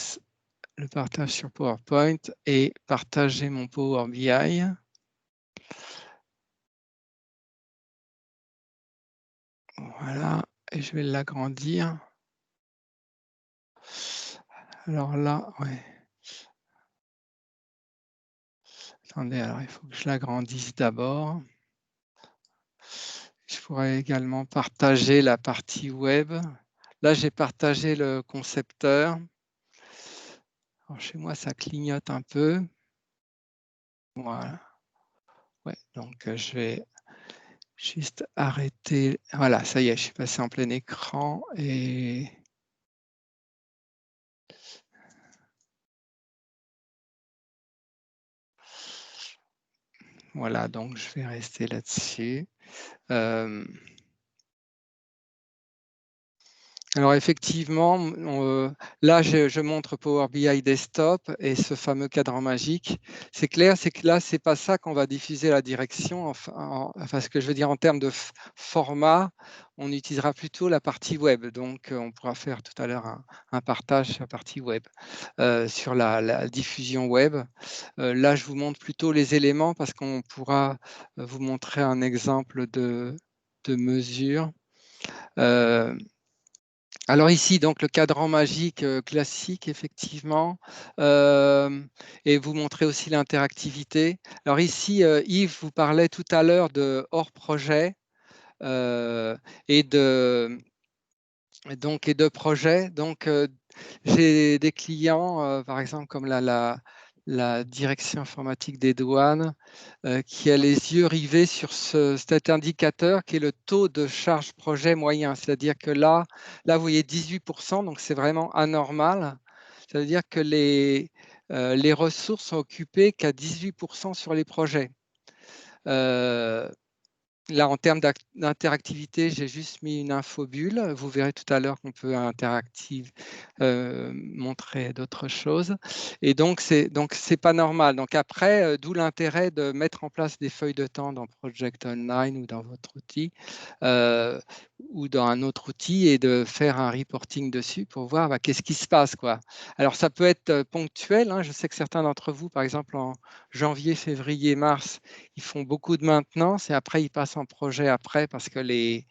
le partage sur PowerPoint et partager mon Power BI. Voilà, et je vais l'agrandir. Alors là, ouais. Attendez, alors il faut que je l'agrandisse d'abord. Je pourrais également partager la partie web. Là, j'ai partagé le concepteur. Alors, chez moi, ça clignote un peu. Voilà. Ouais, donc, je vais juste arrêter. Voilà, ça y est, je suis passé en plein écran et voilà, donc je vais rester là-dessus. Alors effectivement, là je montre Power BI Desktop et ce fameux cadran magique. C'est clair, c'est que là, c'est pas ça qu'on va diffuser la direction. Enfin, ce que je veux dire en termes de format, on utilisera plutôt la partie web. Donc, on pourra faire tout à l'heure un partage sur la partie web, sur la diffusion web. Là, je vous montre plutôt les éléments parce qu'on pourra vous montrer un exemple de mesure. Alors ici, donc le cadran magique classique, effectivement, et vous montrez aussi l'interactivité. Alors ici, Yves vous parlait tout à l'heure de hors projet et de projet. Donc, j'ai des clients, par exemple, comme la direction informatique des douanes, qui a les yeux rivés sur cet indicateur qui est le taux de charge projet moyen. C'est-à-dire que là, vous voyez 18%, donc c'est vraiment anormal. Ça veut dire que les ressources sont occupées qu'à 18% sur les projets. Là, en termes d'interactivité, j'ai juste mis une infobulle. Vous verrez tout à l'heure qu'on peut montrer d'autres choses. Et donc, c'est pas normal. Donc après, d'où l'intérêt de mettre en place des feuilles de temps dans Project Online ou dans votre outil ou dans un autre outil et de faire un reporting dessus pour voir qu'est-ce qui se passe, quoi. Alors, ça peut être ponctuel. Hein. Je sais que certains d'entre vous, par exemple, en janvier, février, mars, ils font beaucoup de maintenance et après, ils passent en projet après parce que les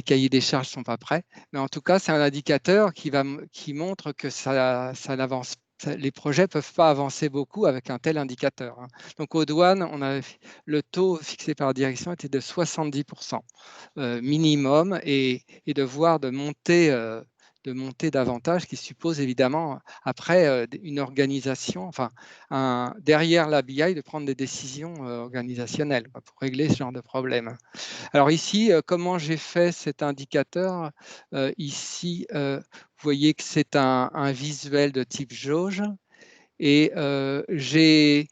cahiers des charges ne sont pas prêts. Mais en tout cas, c'est un indicateur qui montre que ça n'avance. Les projets ne peuvent pas avancer beaucoup avec un tel indicateur. Hein. Donc, aux douanes, le taux fixé par la direction était de 70% minimum et de voir de monter davantage, qui suppose évidemment après une organisation, enfin derrière la BI, de prendre des décisions organisationnelles pour régler ce genre de problème. Alors ici, comment j'ai fait cet indicateur? Ici, vous voyez que c'est un visuel de type jauge. Et j'ai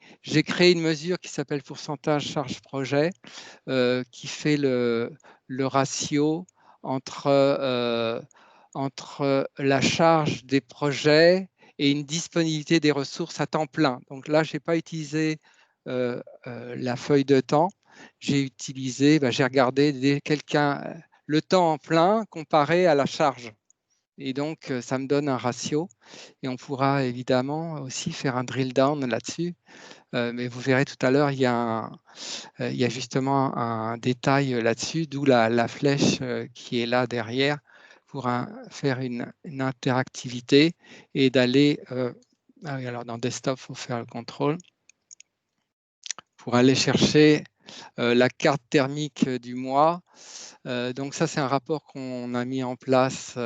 créé une mesure qui s'appelle pourcentage charge projet, qui fait le ratio entre la charge des projets et une disponibilité des ressources à temps plein. Donc là, je n'ai pas utilisé la feuille de temps. J'ai regardé le temps en plein comparé à la charge. Et donc, ça me donne un ratio. Et on pourra évidemment aussi faire un drill down là-dessus. Mais vous verrez tout à l'heure, il y a justement un détail là-dessus, d'où la flèche qui est là derrière pour faire une interactivité et d'aller, alors dans Desktop, il faut faire le contrôle, pour aller chercher la carte thermique du mois. Donc ça, c'est un rapport qu'on a mis en place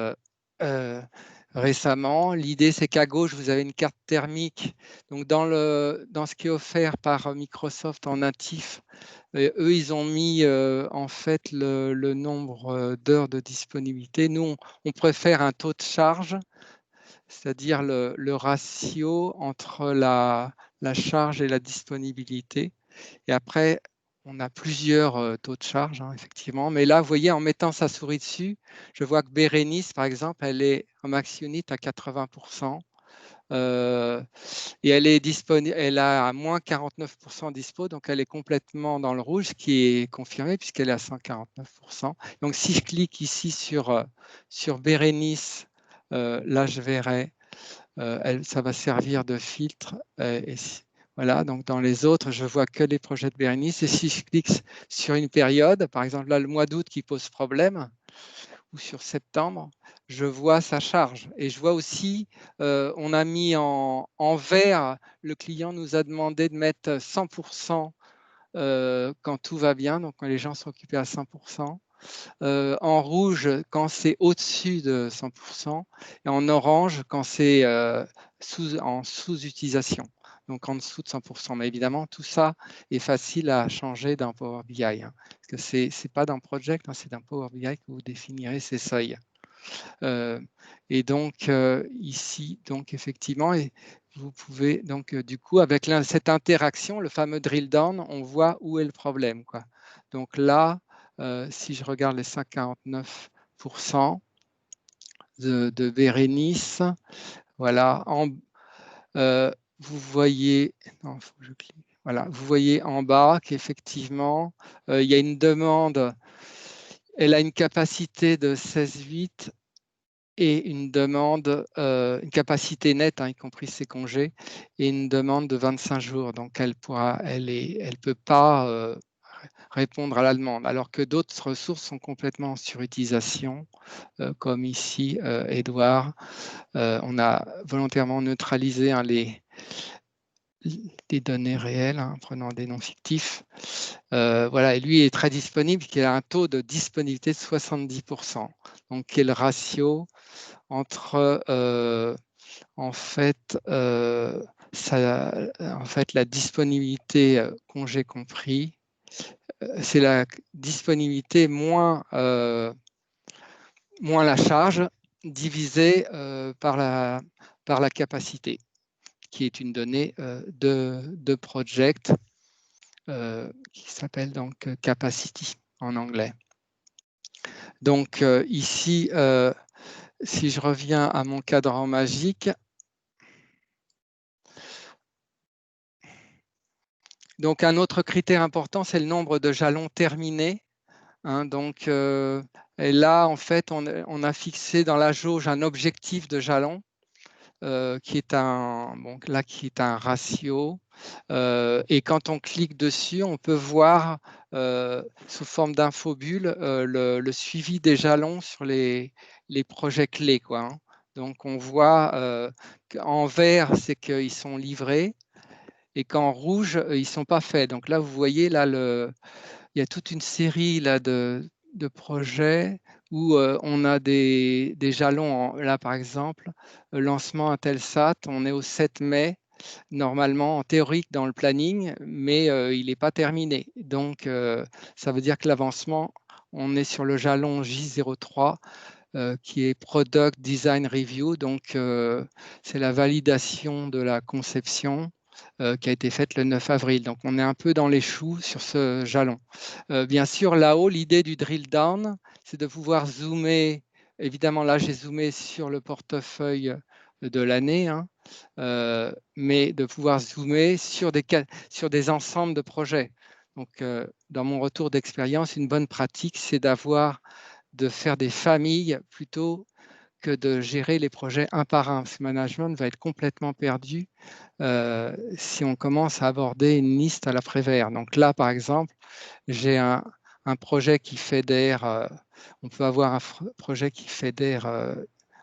récemment. L'idée, c'est qu'à gauche, vous avez une carte thermique. Donc, dans ce qui est offert par Microsoft en natif, eux, ils ont mis en fait le nombre d'heures de disponibilité. Nous, on préfère un taux de charge, c'est-à-dire le ratio entre la charge et la disponibilité. Et après, on a plusieurs taux de charge, hein, effectivement. Mais là, vous voyez, en mettant sa souris dessus, je vois que Bérénice, par exemple, elle est en max unit à 80%. Et elle est disponible, elle a à moins 49% dispo, donc elle est complètement dans le rouge, ce qui est confirmé puisqu'elle est à 149%. Donc si je clique ici sur Bérénice, là je verrai, ça va servir de filtre. Voilà, donc dans les autres, je vois que les projets de Bérénice. Et si je clique sur une période, par exemple là le mois d'août qui pose problème, ou sur septembre, je vois sa charge. Et je vois aussi, on a mis en vert, le client nous a demandé de mettre 100% quand tout va bien, donc quand les gens sont occupés à 100%. En rouge, quand c'est au-dessus de 100%, et en orange, quand c'est en sous-utilisation, donc en dessous de 100%. Mais évidemment, tout ça est facile à changer d'un Power BI, hein, parce que ce n'est pas d'un project, hein, c'est d'un Power BI que vous définirez ces seuils. Et donc, ici, donc effectivement, et vous pouvez, donc du coup, avec cette interaction, le fameux drill down, on voit où est le problème, quoi. Donc là, si je regarde les 149% de Bérénice, voilà, vous voyez, non, faut que je clique. Voilà, vous voyez en bas qu'effectivement, il y a une demande, elle a une capacité de 16,8 et une demande, une capacité nette, hein, y compris ses congés, et une demande de 25 jours. Donc, elle peut pas répondre à la demande, alors que d'autres ressources sont complètement en surutilisation, comme ici, Edouard. On a volontairement neutralisé des données réelles, hein, en prenant des noms fictifs. Voilà, et lui est très disponible, qui a un taux de disponibilité de 70%. Donc, quel ratio entre en fait la disponibilité congé compris, c'est la disponibilité moins la charge divisée par la capacité, qui est une donnée de project. qui s'appelle donc capacity en anglais. Donc ici, si je reviens à mon cadran magique, donc un autre critère important, c'est le nombre de jalons terminés. Hein, donc, et là, en fait, on a fixé dans la jauge un objectif de jalons qui est qui est un ratio. Et quand on clique dessus, on peut voir sous forme d'infobulle le suivi des jalons sur les projets clés, quoi, hein. Donc, on voit qu'en vert, c'est qu'ils sont livrés et qu'en rouge, ils ne sont pas faits. Donc là, vous voyez, là, il y a toute une série là, de projets où on a des jalons. Là, par exemple, lancement Intelsat, on est au 7 mai, normalement en théorique dans le planning, mais il n'est pas terminé. Donc, ça veut dire que l'avancement, on est sur le jalon J03, qui est Product Design Review. Donc, c'est la validation de la conception qui a été faite le 9 avril. Donc, on est un peu dans les choux sur ce jalon. Bien sûr, là-haut, l'idée du drill down, c'est de pouvoir zoomer. Évidemment, là, j'ai zoomé sur le portefeuille de l'année, hein, mais de pouvoir zoomer sur des ensembles de projets. Donc, dans mon retour d'expérience, une bonne pratique, c'est de faire des familles plutôt que de gérer les projets un par un. Ce management va être complètement perdu si on commence à aborder une liste à l'après-vert. Donc là, par exemple, j'ai un projet qui fédère, on peut avoir un projet qui fédère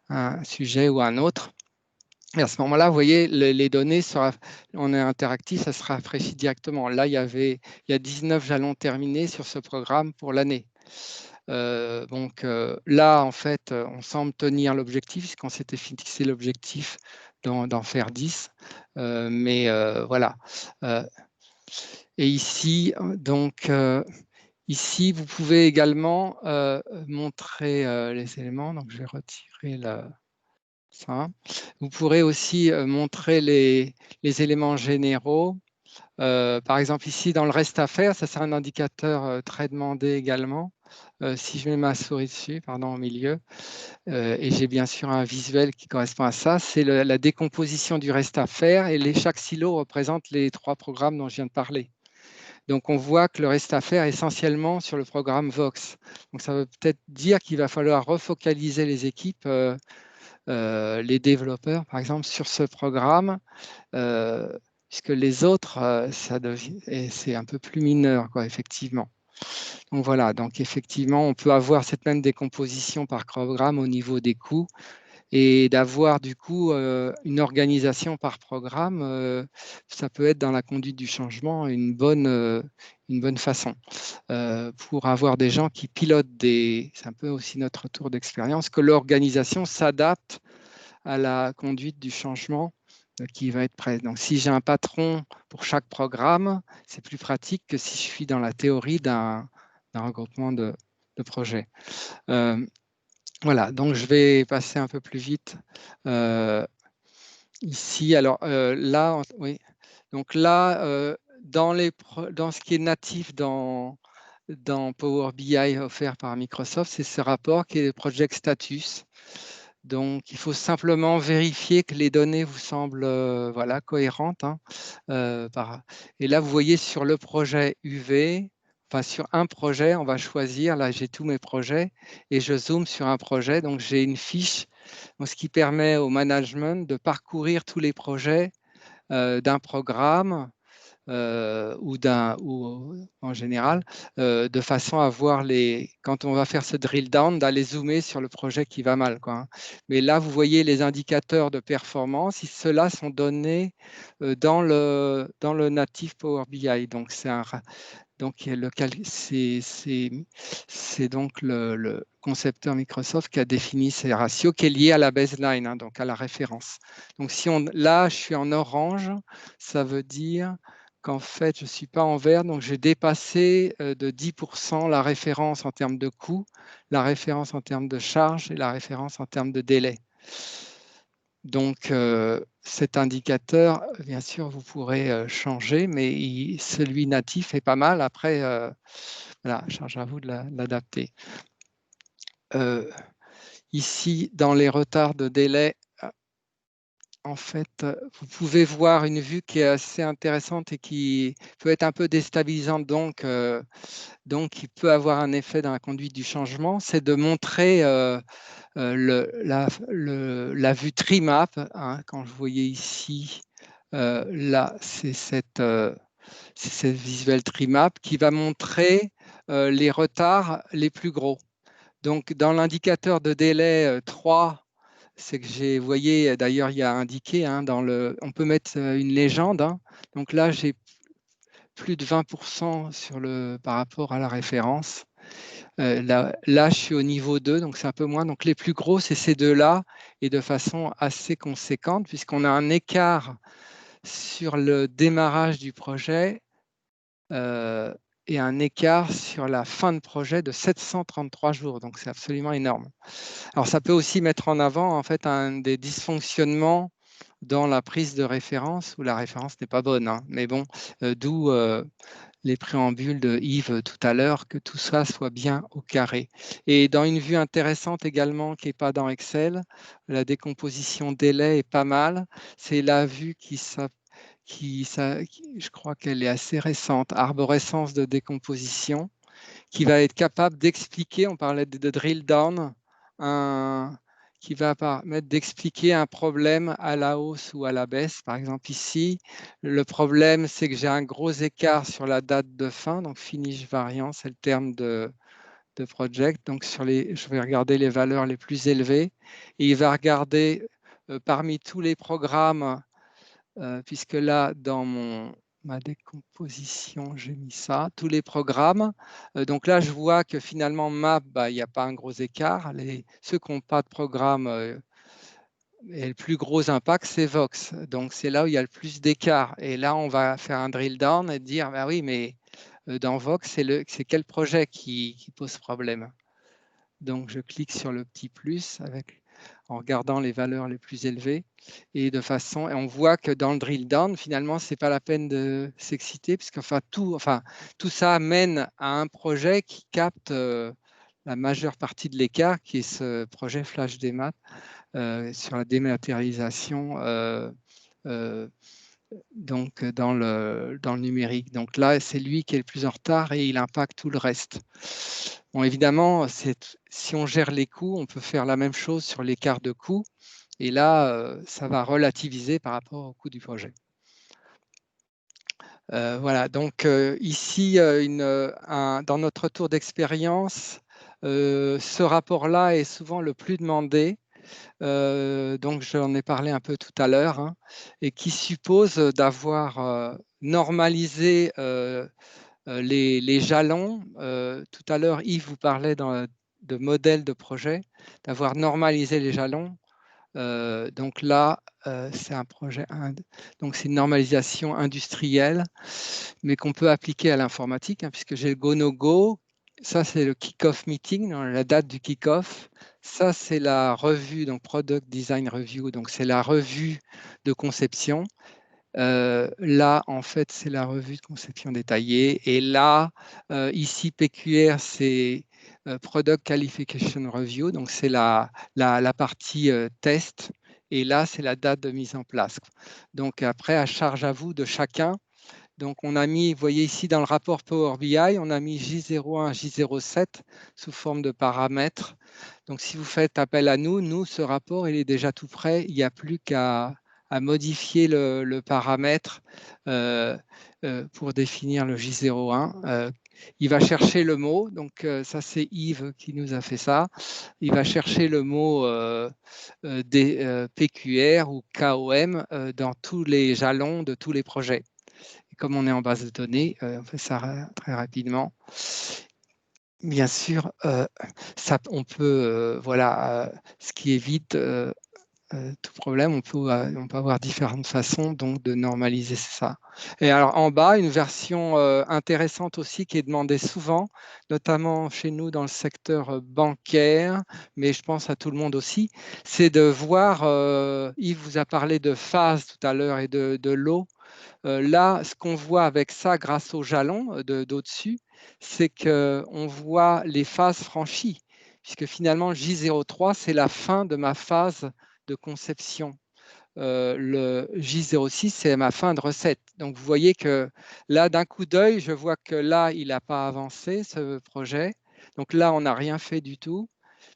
un sujet ou un autre. Et à ce moment-là, vous voyez, les données, on est interactif, ça se rafraîchit directement. Là, il y a 19 jalons terminés sur ce programme pour l'année. Donc là, en fait, on semble tenir l'objectif, puisqu'on s'était fixé l'objectif d'en faire 10. Mais voilà. Et ici, donc, ici, vous pouvez également montrer les éléments. Donc, je vais retirer ça. Vous pourrez aussi montrer les éléments généraux. Par exemple, ici, dans le reste à faire, ça c'est un indicateur très demandé également. Si je mets ma souris dessus, pardon, au milieu, et j'ai bien sûr un visuel qui correspond à ça, c'est la décomposition du reste à faire, et chaque silo représente les 3 programmes dont je viens de parler. Donc, on voit que le reste à faire est essentiellement sur le programme Vox. Donc, ça veut peut-être dire qu'il va falloir refocaliser les équipes, les développeurs, par exemple, sur ce programme, puisque les autres, c'est un peu plus mineur, quoi, effectivement. Donc voilà, donc effectivement, on peut avoir cette même décomposition par programme au niveau des coûts et d'avoir du coup une organisation par programme, ça peut être dans la conduite du changement une bonne façon pour avoir des gens qui pilotent c'est un peu aussi notre tour d'expérience, que l'organisation s'adapte à la conduite du changement qui va être prêt. Donc, si j'ai un patron pour chaque programme, c'est plus pratique que si je suis dans la théorie d'un regroupement de projets. Voilà, donc je vais passer un peu plus vite. Ici, alors là, oui. Donc là, dans ce qui est natif dans Power BI offert par Microsoft, c'est ce rapport qui est le Project Status. Donc, il faut simplement vérifier que les données vous semblent voilà, cohérentes, hein, et là, vous voyez sur le projet UV, enfin sur un projet, on va choisir, là j'ai tous mes projets, et je zoome sur un projet, donc j'ai une fiche, donc, ce qui permet au management de parcourir tous les projets d'un programme ou en général, de façon à voir quand on va faire ce drill down, d'aller zoomer sur le projet qui va mal, quoi, hein. Mais là, vous voyez les indicateurs de performance, ceux-là sont donnés dans le native Power BI. Donc, c'est donc le concepteur Microsoft qui a défini ces ratios, qui est lié à la baseline, hein, donc à la référence. Donc, là, je suis en orange, ça veut dire qu'en fait, je ne suis pas en vert, donc j'ai dépassé de 10% la référence en termes de coût, la référence en termes de charge et la référence en termes de délai. Donc, cet indicateur, bien sûr, vous pourrez changer, mais celui natif est pas mal. Après, voilà, charge à vous de l'adapter. Ici, dans les retards de délai, en fait, vous pouvez voir une vue qui est assez intéressante et qui peut être un peu déstabilisante, donc qui peut avoir un effet dans la conduite du changement, c'est de montrer la vue Trimap. Hein, quand je voyais ici, là, c'est cette visuelle Trimap qui va montrer les retards les plus gros. Donc, dans l'indicateur de délai 3, c'est que vous voyez, d'ailleurs, il y a indiqué, hein, on peut mettre une légende. Hein. Donc là, j'ai plus de 20% par rapport à la référence. Là, je suis au niveau 2, donc c'est un peu moins. Donc les plus gros, c'est ces deux-là, et de façon assez conséquente, puisqu'on a un écart sur le démarrage du projet et un écart sur la fin de projet de 733 jours. Donc c'est absolument énorme. Alors ça peut aussi mettre en avant en fait un des dysfonctionnements dans la prise de référence où la référence n'est pas bonne. Hein. Mais bon, d'où les préambules de Yves tout à l'heure, que tout ça soit bien au carré. Et dans une vue intéressante également qui n'est pas dans Excel, la décomposition délai est pas mal. C'est la vue je crois qu'elle est assez récente, arborescence de décomposition, qui va être capable d'expliquer, on parlait de drill down, qui va permettre d'expliquer un problème à la hausse ou à la baisse. Par exemple, ici, le problème, c'est que j'ai un gros écart sur la date de fin, donc finish variant, c'est le terme de project. Donc, je vais regarder les valeurs les plus élevées et il va regarder parmi tous les programmes, puisque là, dans ma décomposition, j'ai mis ça, tous les programmes. Donc là, je vois que finalement, Map, il n'y a pas un gros écart. Ceux qui n'ont pas de programme, et le plus gros impact, c'est Vox. Donc c'est là où il y a le plus d'écart. Et là, on va faire un drill down et dire, bah oui, mais dans Vox, c'est quel projet qui pose problème? Donc je clique sur le petit plus en regardant les valeurs les plus élevées et on voit que dans le drill down, finalement, c'est pas la peine de s'exciter puisque tout ça mène à un projet qui capte la majeure partie de l'écart, qui est ce projet Flash Démat sur la dématérialisation donc dans le numérique. Donc là, c'est lui qui est le plus en retard et il impacte tout le reste. Bon, évidemment, si on gère les coûts, on peut faire la même chose sur l'écart de coûts. Et là, ça va relativiser par rapport au coût du projet. Voilà, donc ici, dans notre tour d'expérience, ce rapport-là est souvent le plus demandé. Donc j'en ai parlé un peu tout à l'heure, hein, et qui suppose d'avoir normalisé les jalons. Tout à l'heure, Yves vous parlait de modèles de projet, d'avoir normalisé les jalons. Donc là, c'est un projet, donc c'est une normalisation industrielle, mais qu'on peut appliquer à l'informatique, hein, puisque j'ai le go-no-go. Ça, c'est le kick-off meeting, la date du kick-off. Ça, c'est la revue, donc Product Design Review, donc c'est la revue de conception. Là, en fait, c'est la revue de conception détaillée. Et là, ici, PQR, c'est Product Qualification Review, donc c'est la partie test. Et là, c'est la date de mise en place. Donc après, à charge à vous de chacun. Donc, on a mis, vous voyez ici dans le rapport Power BI, on a mis J01, J07 sous forme de paramètres. Donc, si vous faites appel à nous, ce rapport, il est déjà tout prêt. Il n'y a plus qu'à modifier le paramètre pour définir le J01. Il va chercher le mot, donc ça c'est Yves qui nous a fait ça. Il va chercher le mot PQR ou KOM dans tous les jalons de tous les projets. Et comme on est en base de données, on fait ça très rapidement. Bien sûr, on peut, voilà, ce qui évite tout problème, on peut avoir différentes façons donc de normaliser ça. Et alors en bas, une version intéressante aussi qui est demandée souvent, notamment chez nous dans le secteur bancaire, mais je pense à tout le monde aussi, c'est de voir, Yves vous a parlé de phase tout à l'heure et de l'eau. Là, ce qu'on voit avec ça grâce au jalon d'au-dessus, c'est qu'on voit les phases franchies, puisque finalement J03, c'est la fin de ma phase de conception. Le J06, c'est ma fin de recette. Donc, vous voyez que là, d'un coup d'œil, je vois que là, il n'a pas avancé, ce projet. Donc là, on n'a rien fait du tout,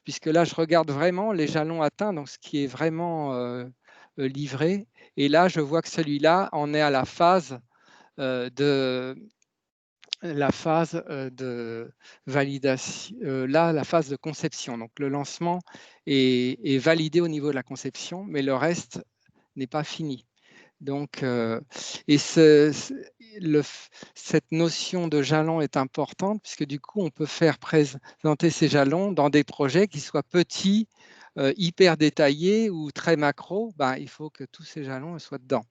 puisque là, je regarde vraiment les jalons atteints, donc ce qui est vraiment livré. Et là, je vois que celui-là, on est à la phase de validation, là, la phase de conception. Donc, le lancement est validé au niveau de la conception, mais le reste n'est pas fini. Donc, et cette notion de jalon est importante puisque du coup, on peut faire présenter ces jalons dans des projets qui soient petits, hyper détaillés ou très macro. Ben, il faut que tous ces jalons soient dedans.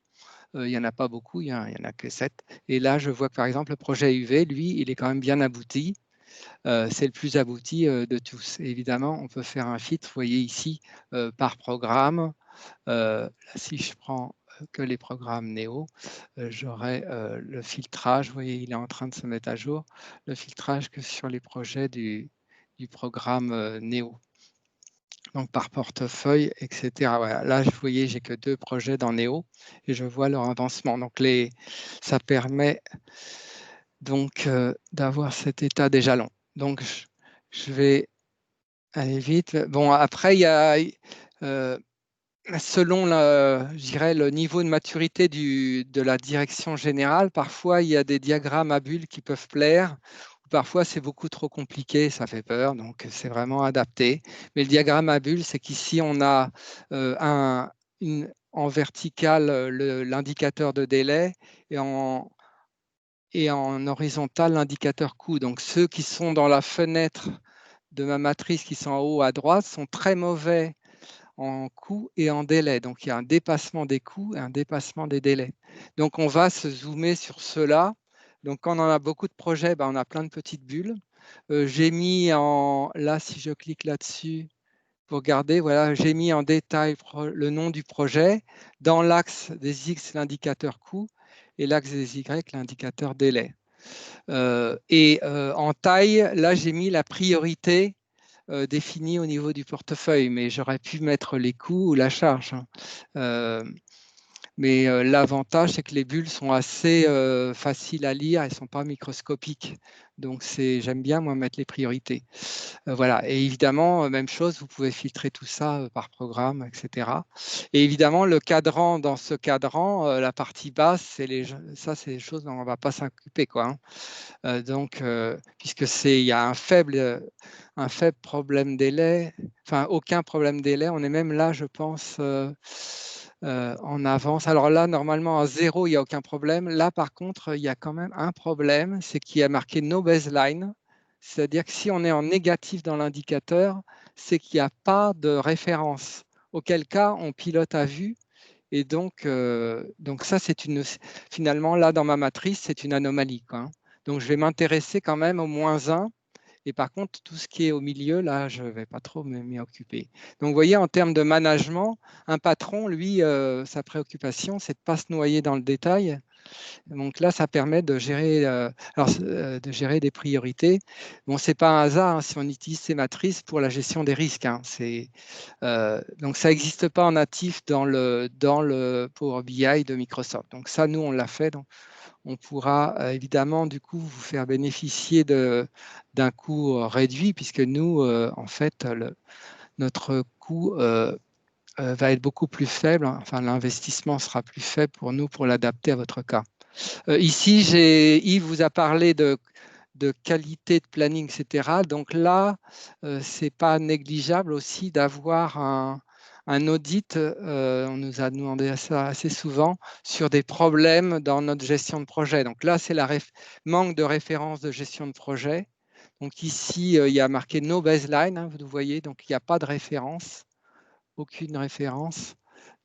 Il n'y en a pas beaucoup, il n'y en a que 7. Et là, je vois que par exemple, le projet UV, lui, il est quand même bien abouti. C'est le plus abouti de tous. Et évidemment, on peut faire un filtre, vous voyez ici, par programme. Là, si je prends que les programmes Néo, j'aurai le filtrage, vous voyez, il est en train de se mettre à jour, le filtrage que sur les projets du programme Néo. Donc par portefeuille, etc. Voilà. Là, vous voyez, j'ai que 2 projets dans Néo et je vois leur avancement. Donc ça permet donc d'avoir cet état des jalons. Donc je vais aller vite. Bon, après, il y a selon le niveau de maturité de la direction générale, parfois il y a des diagrammes à bulles qui peuvent plaire, ou parfois c'est beaucoup trop compliqué, ça fait peur, donc c'est vraiment adapté. Mais le diagramme à bulles, c'est qu'ici on a en vertical l'indicateur de délai et en horizontal l'indicateur coût. Donc ceux qui sont dans la fenêtre de ma matrice qui sont en haut à droite sont très mauvais en coût et en délai. Donc, il y a un dépassement des coûts et un dépassement des délais. Donc, on va se zoomer sur cela. Donc, quand on a beaucoup de projets, ben, on a plein de petites bulles. J'ai mis là, si je clique là-dessus, pour regarder, voilà, j'ai mis en détail le nom du projet. Dans l'axe des X, l'indicateur coût et l'axe des Y, l'indicateur délai. En taille, là, j'ai mis la priorité définie au niveau du portefeuille, mais j'aurais pu mettre les coûts ou la charge. Mais l'avantage, c'est que les bulles sont assez faciles à lire, elles ne sont pas microscopiques. Donc, j'aime bien, moi, mettre les priorités. Voilà. Et évidemment, même chose, vous pouvez filtrer tout ça par programme, etc. Et évidemment, le cadran, dans ce cadran, la partie basse, ça, c'est des choses dont on ne va pas s'occuper, quoi. Donc, puisque il y a un faible problème délai, enfin, aucun problème délai, on est même là, je pense, en avance. Alors là, normalement, à 0, il n'y a aucun problème. Là, par contre, il y a quand même un problème, c'est qu'il y a marqué no baseline. C'est-à-dire que si on est en négatif dans l'indicateur, c'est qu'il n'y a pas de référence. Auquel cas, on pilote à vue. Et donc ça, finalement, là, dans ma matrice, c'est une anomalie, quoi. Donc, je vais m'intéresser quand même au -1. Et par contre, tout ce qui est au milieu, là, je ne vais pas trop m'y occuper. Donc, vous voyez, en termes de management, un patron, lui, sa préoccupation, c'est de ne pas se noyer dans le détail. Donc là, ça permet de gérer, de gérer des priorités. Bon, ce n'est pas un hasard hein, si on utilise ces matrices pour la gestion des risques. Hein. Donc, ça n'existe pas en natif dans le Power BI de Microsoft. Donc ça, nous, on l'a fait. Donc, on pourra évidemment, du coup, vous faire bénéficier d'un coût réduit, puisque nous, en fait, notre coût va être beaucoup plus faible. Enfin, l'investissement sera plus faible pour nous pour l'adapter à votre cas. Ici, Yves vous a parlé de qualité de planning, etc. Donc là, ce n'est pas négligeable aussi d'avoir un audit, on nous a demandé ça assez souvent, sur des problèmes dans notre gestion de projet. Donc là, c'est manque de référence de gestion de projet. Donc ici, il y a marqué no baseline, hein, vous voyez, donc il n'y a pas de référence aucune référence.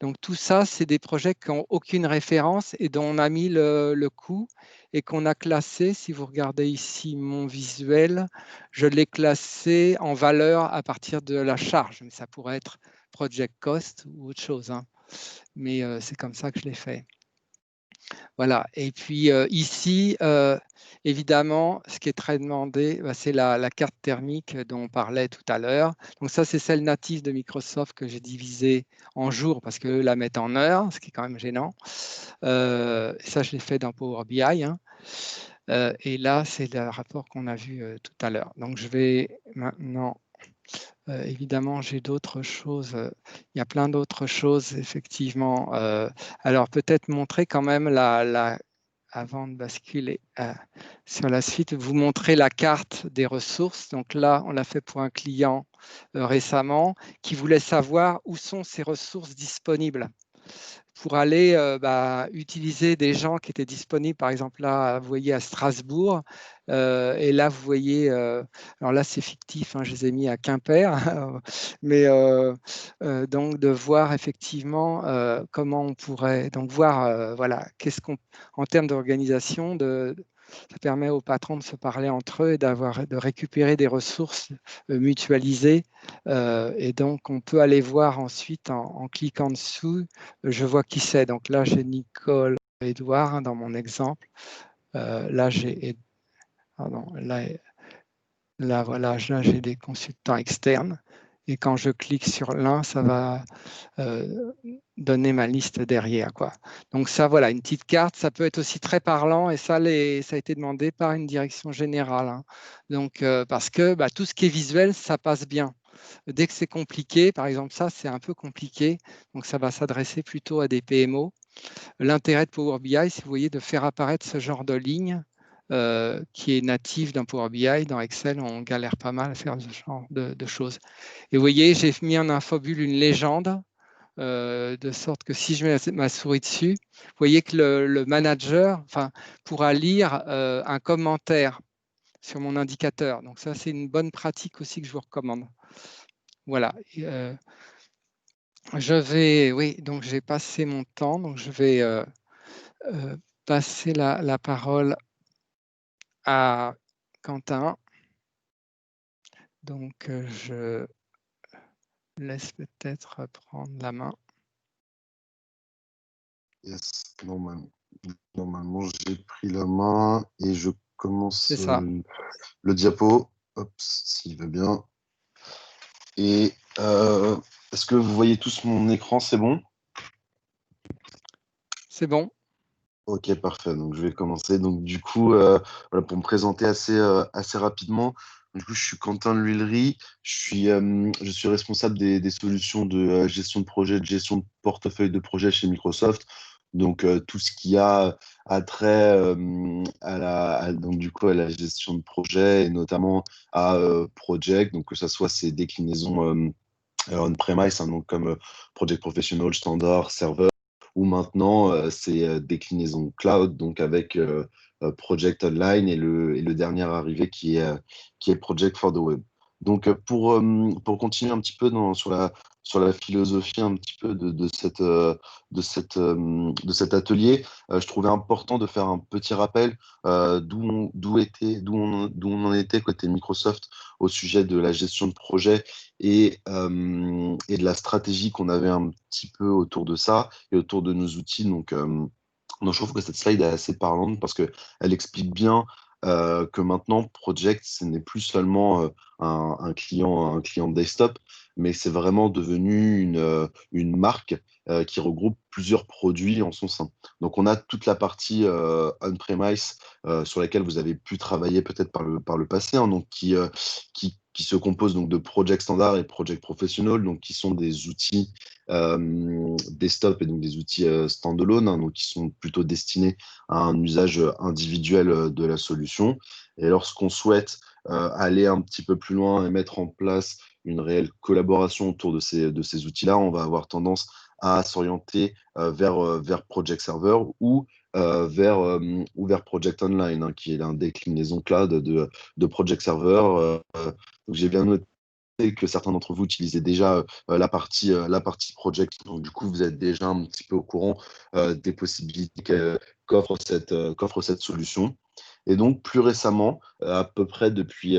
Donc tout ça, c'est des projets qui n'ont aucune référence et dont on a mis le coût et qu'on a classé. Si vous regardez ici mon visuel, je l'ai classé en valeur à partir de la charge. Mais ça pourrait être project cost ou autre chose, hein. Mais c'est comme ça que je l'ai fait. Voilà. Et puis ici, évidemment, ce qui est très demandé, c'est la carte thermique dont on parlait tout à l'heure. Donc ça, c'est celle native de Microsoft que j'ai divisée en jours parce qu'eux la mettent en heures, ce qui est quand même gênant. Ça, je l'ai fait dans Power BI, hein. Et là, c'est le rapport qu'on a vu tout à l'heure. Donc je vais maintenant... évidemment, j'ai d'autres choses. Il y a plein d'autres choses, effectivement. Alors, peut-être montrer quand même avant de basculer sur la suite, vous montrer la carte des ressources. Donc là, on l'a fait pour un client récemment qui voulait savoir où sont ces ressources disponibles pour aller utiliser des gens qui étaient disponibles, par exemple là, vous voyez à Strasbourg, et là vous voyez, alors là c'est fictif, hein, je les ai mis à Quimper, mais donc de voir effectivement comment on pourrait, donc voir, voilà, qu'est-ce qu'on, en termes d'organisation, ça permet aux patrons de se parler entre eux et de récupérer des ressources mutualisées. Et donc, on peut aller voir ensuite en cliquant dessous, je vois qui c'est. Donc là, j'ai Nicole et Edouard, hein, dans mon exemple. Là, j'ai voilà, là, j'ai des consultants externes. Et quand je clique sur l'un, ça va donner ma liste derrière, quoi. Donc ça, voilà, une petite carte, ça peut être aussi très parlant et ça a été demandé par une direction générale, hein. Donc, parce que tout ce qui est visuel, ça passe bien. Dès que c'est compliqué, par exemple ça, c'est un peu compliqué, donc ça va s'adresser plutôt à des PMO. L'intérêt de Power BI, c'est, vous voyez, de faire apparaître ce genre de ligne qui est native dans Power BI. Dans Excel, on galère pas mal à faire ce genre de choses. Et vous voyez, j'ai mis en infobule une légende, de sorte que si je mets ma souris dessus, vous voyez que le manager pourra lire un commentaire sur mon indicateur. Donc ça, c'est une bonne pratique aussi que je vous recommande. Voilà. Oui, donc j'ai passé mon temps, donc je vais passer la parole à Quentin. Donc je laisse peut-être prendre la main. Yes, normalement j'ai pris la main et je commence le diapo. Hop, s'il va bien. Et est-ce que vous voyez tous mon écran, c'est bon? C'est bon. Ok, parfait. Donc je vais commencer. Donc du coup, voilà, pour me présenter assez rapidement. Du coup, je suis Quentin de l'Huilerie. Je suis responsable des solutions de gestion de projet, de gestion de portefeuille de projet chez Microsoft. Donc tout ce qui a trait donc du coup à la gestion de projet et notamment à project. Donc que ce soit ces déclinaisons on-premise, hein, donc comme project professional, standard, serveur ou maintenant ces déclinaisons cloud, donc avec Project Online et le dernier arrivé qui est Project for the Web. Donc pour continuer un petit peu sur la philosophie un petit peu de cet atelier, je trouvais important de faire un petit rappel d'où on en était côté Microsoft au sujet de la gestion de projet et de la stratégie qu'on avait un petit peu autour de ça et autour de nos outils. Donc je trouve que cette slide est assez parlante parce qu'elle explique bien que maintenant, Project, ce n'est plus seulement un client desktop, mais c'est vraiment devenu une marque qui regroupe plusieurs produits en son sein. Donc, on a toute la partie on-premise sur laquelle vous avez pu travailler peut-être par le passé, hein, donc qui se compose donc de Project Standard et Project Professional, donc qui sont des outils desktop et donc des outils standalone, hein, donc qui sont plutôt destinés à un usage individuel de la solution. Et lorsqu'on souhaite aller un petit peu plus loin et mettre en place une réelle collaboration autour de ces outils-là, on va avoir tendance à s'orienter vers Project Server ou vers Project Online, hein, qui est la déclinaison cloud de Project Server. Donc j'ai bien noté que certains d'entre vous utilisaient déjà la partie project. Donc, du coup, vous êtes déjà un petit peu au courant des possibilités qu'offre cette solution. Et donc, plus récemment, à peu près depuis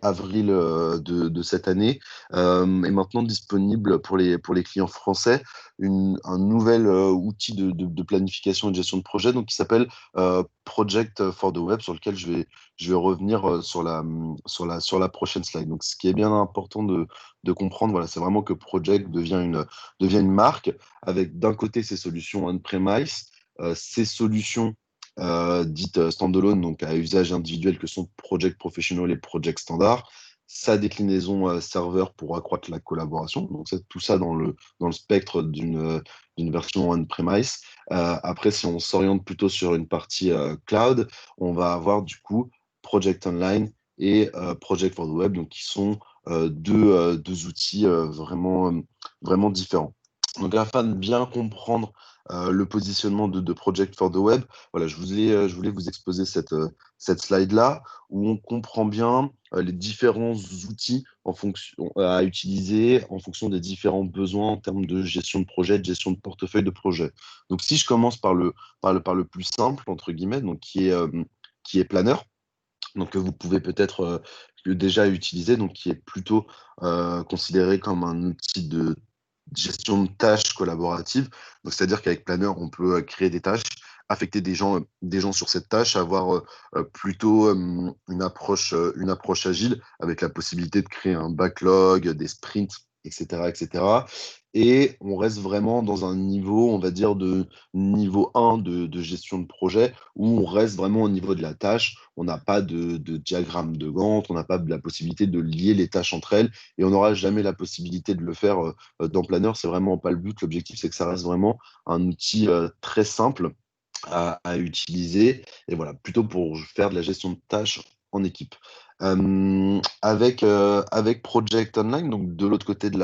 avril de cette année, est maintenant disponible pour les clients français un nouvel outil de planification et de gestion de projet donc, qui s'appelle Project for the Web, sur lequel je vais revenir sur la prochaine slide. Donc, ce qui est bien important de comprendre, voilà, c'est vraiment que Project devient une marque avec d'un côté ces solutions on-premise, ces solutions dites standalone, donc à usage individuel que sont Project Professional et Project Standard, sa déclinaison serveur pour accroître la collaboration. Donc, c'est tout ça dans le spectre d'une version on-premise. Après, si on s'oriente plutôt sur une partie cloud, on va avoir du coup Project Online et Project for the Web, donc qui sont deux outils vraiment différents. Donc, afin de bien comprendre le positionnement de Project for the Web, voilà, je voulais vous exposer cette slide-là où on comprend bien les différents outils à utiliser en fonction des différents besoins en termes de gestion de projet, de gestion de portefeuille de projet. Donc, si je commence par le plus simple, entre guillemets, donc qui est Planner, donc que vous pouvez peut-être déjà utiliser, donc qui est plutôt considéré comme un outil de gestion de tâches collaboratives. Donc, c'est-à-dire qu'avec Planner, on peut créer des tâches, affecter des gens sur cette tâche, avoir plutôt une approche agile avec la possibilité de créer un backlog, des sprints, etc., etc. Et on reste vraiment dans un niveau, on va dire, de niveau 1 de gestion de projet où on reste vraiment au niveau de la tâche. On n'a pas de diagramme de Gantt, on n'a pas la possibilité de lier les tâches entre elles et on n'aura jamais la possibilité de le faire dans Planner. C'est vraiment pas le but. L'objectif, c'est que ça reste vraiment un outil très simple à utiliser et voilà, plutôt pour faire de la gestion de tâches en équipe. Avec Project Online, donc de l'autre côté de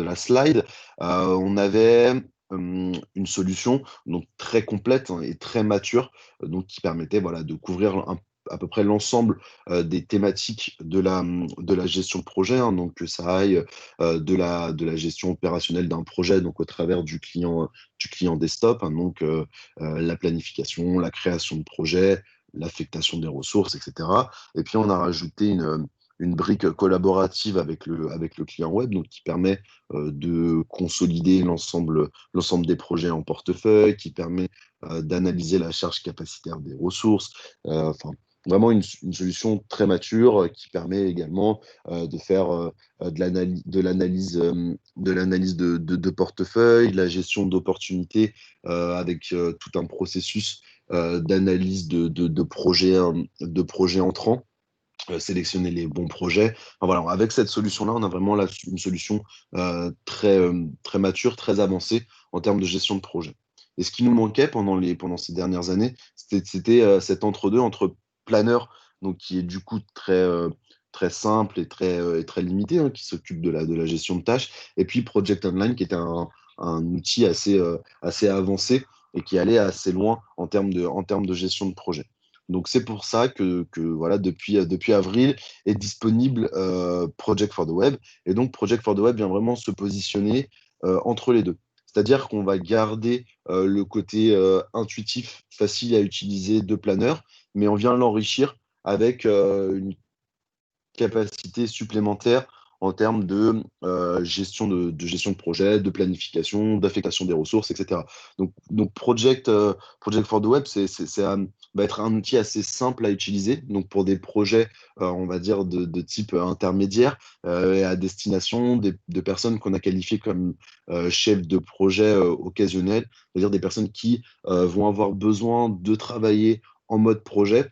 la slide, on avait une solution donc très complète et très mature, donc qui permettait voilà, de couvrir à peu près l'ensemble des thématiques de la gestion de projet, hein, donc que ça aille de la gestion opérationnelle d'un projet, donc au travers du client desktop, hein, donc la planification, la création de projet, l'affectation des ressources, etc. Et puis, on a rajouté une brique collaborative avec le client web, donc qui permet de consolider l'ensemble des projets en portefeuille, qui permet d'analyser la charge capacitaire des ressources. Enfin, vraiment une solution très mature qui permet également de faire de l'analyse de portefeuille, de la gestion d'opportunités avec tout un processus d'analyse de projets entrants, sélectionner les bons projets. Enfin, voilà, avec cette solution-là, on a vraiment une solution très mature, très avancée en termes de gestion de projet. Et ce qui nous manquait pendant ces dernières années, c'était cet entre-deux entre Planner, donc qui est du coup très simple et très limité, hein, qui s'occupe de la gestion de tâches, et puis Project Online, qui était un outil assez avancé et qui allait assez loin en termes de gestion de projet. Donc, c'est pour ça que voilà, depuis avril est disponible Project for the Web. Et donc, Project for the Web vient vraiment se positionner entre les deux. C'est-à-dire qu'on va garder le côté intuitif, facile à utiliser de Planner, mais on vient l'enrichir avec une capacité supplémentaire en termes de gestion de projet, de planification, d'affectation des ressources, etc. Donc Project for the Web, va être un outil assez simple à utiliser, donc pour des projets, on va dire, de type intermédiaire et à destination de personnes qu'on a qualifiées comme chefs de projet occasionnels, c'est-à-dire des personnes qui vont avoir besoin de travailler en mode projet,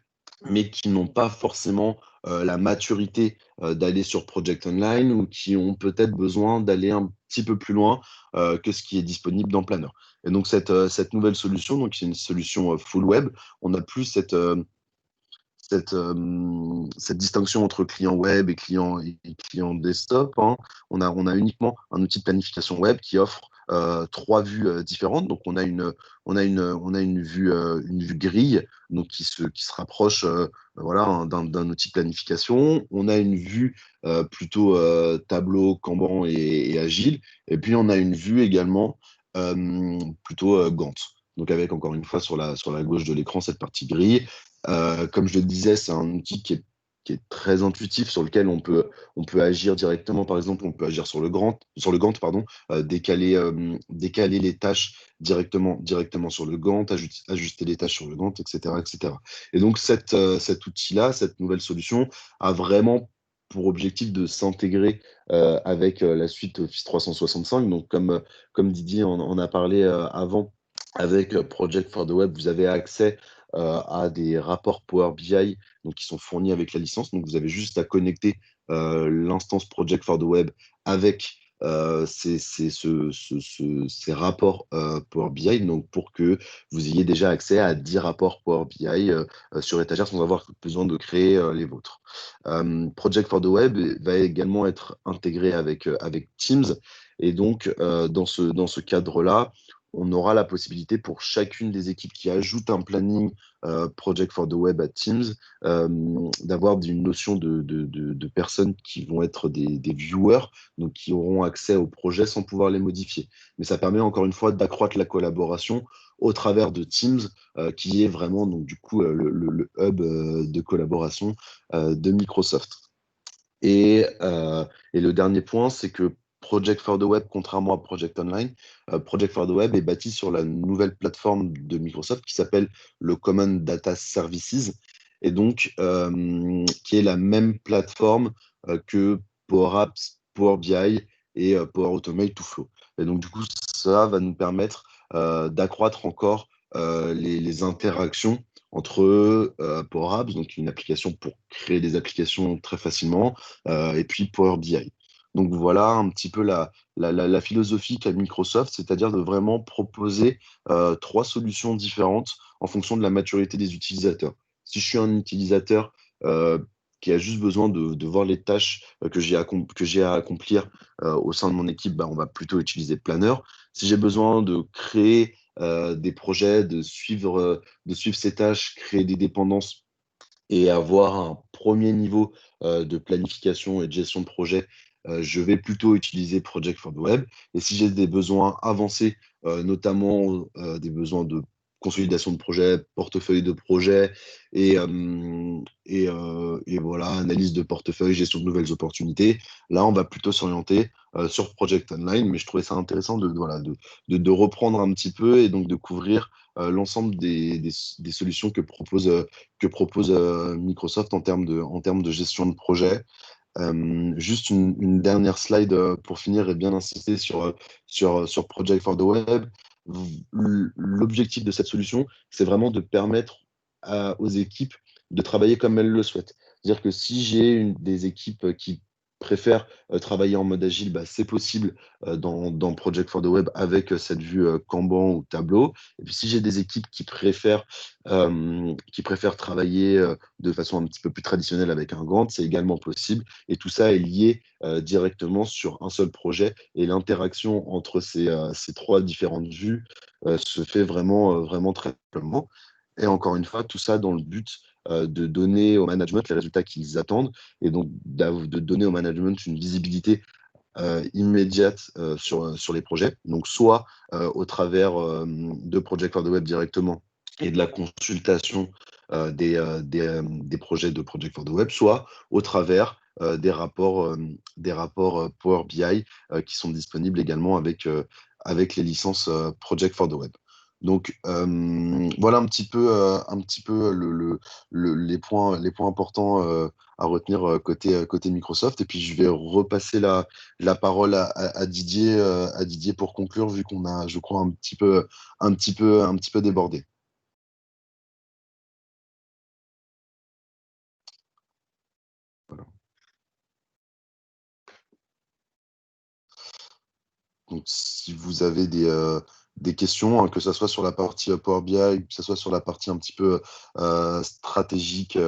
mais qui n'ont pas forcément la maturité d'aller sur Project Online ou qui ont peut-être besoin d'aller un petit peu plus loin que ce qui est disponible dans Planner. Et donc, cette nouvelle solution, donc c'est une solution full web, on n'a plus cette distinction entre client web et client desktop, hein. On a uniquement un outil de planification web qui offre trois vues différentes. Donc, on a une vue grille donc qui se rapproche voilà, d'un outil de planification. On a une vue plutôt tableau, Kanban et agile. Et puis, on a une vue également plutôt Gantt. Donc, avec encore une fois sur la gauche de l'écran, cette partie grille. Comme je le disais, c'est un outil qui est très intuitif, sur lequel on peut agir directement. Par exemple, on peut agir sur le Gantt, pardon, décaler les tâches directement sur le Gantt, ajuster les tâches sur le Gantt, etc., etc. Et donc, cet outil-là, cette nouvelle solution, a vraiment pour objectif de s'intégrer avec la suite Office 365. Donc, comme Didier en a parlé avant, avec Project for the Web, vous avez accès à des rapports Power BI donc, qui sont fournis avec la licence. Donc, vous avez juste à connecter l'instance Project for the Web avec ces rapports Power BI, donc pour que vous ayez déjà accès à 10 rapports Power BI sur étagère sans avoir besoin de créer les vôtres. Project for the Web va également être intégré avec Teams. Et donc, dans ce cadre-là, on aura la possibilité pour chacune des équipes qui ajoutent un planning Project for the Web à Teams d'avoir une notion de personnes qui vont être des viewers, donc qui auront accès au projet sans pouvoir les modifier. Mais ça permet encore une fois d'accroître la collaboration au travers de Teams, qui est vraiment donc, du coup le hub de collaboration de Microsoft. Et le dernier point, c'est que Project for the Web, contrairement à Project Online, Project for the Web est bâti sur la nouvelle plateforme de Microsoft qui s'appelle le Common Data Services, et donc qui est la même plateforme que Power Apps, Power BI et Power Automate ou Flow. Et donc, du coup, ça va nous permettre d'accroître encore les interactions entre Power Apps, donc une application pour créer des applications très facilement, et puis Power BI. Donc voilà un petit peu la philosophie qu'a Microsoft, c'est-à-dire de vraiment proposer trois solutions différentes en fonction de la maturité des utilisateurs. Si je suis un utilisateur qui a juste besoin de voir les tâches que j'ai à accomplir au sein de mon équipe, bah, on va plutôt utiliser Planner. Si j'ai besoin de créer des projets, de suivre ces tâches, créer des dépendances et avoir un premier niveau de planification et de gestion de projet, je vais plutôt utiliser Project for the Web. Et si j'ai des besoins avancés, notamment des besoins de consolidation de projet, portefeuille de projet et voilà, analyse de portefeuille, gestion de nouvelles opportunités, là, on va plutôt s'orienter sur Project Online. Mais je trouvais ça intéressant de reprendre un petit peu et donc de couvrir l'ensemble des solutions que propose Microsoft en termes de gestion de projet. Juste une dernière slide pour finir et bien insister sur Project for the Web. L'objectif de cette solution, c'est vraiment de permettre aux équipes de travailler comme elles le souhaitent. C'est-à-dire que si j'ai des équipes qui préfèrent travailler en mode agile, bah, c'est possible dans Project for the Web avec cette vue Kanban ou tableau. Et puis si j'ai des équipes qui préfèrent travailler de façon un petit peu plus traditionnelle avec un Gantt, c'est également possible. Et tout ça est lié directement sur un seul projet. Et l'interaction entre ces trois différentes vues se fait vraiment très simplement. Et encore une fois, tout ça dans le but de donner au management les résultats qu'ils attendent et donc de donner au management une visibilité immédiate sur les projets. Donc, soit au travers de Project for the Web directement et de la consultation des projets de Project for the Web, soit au travers des rapports Power BI qui sont disponibles également avec les licences Project for the Web. Donc voilà un petit peu les points importants à retenir côté Microsoft. Et puis je vais repasser la parole à Didier pour conclure, vu qu'on a, je crois, un petit peu débordé. Voilà. Donc, si vous avez des questions, hein, que ce soit sur la partie Power BI, que ce soit sur la partie un petit peu stratégique et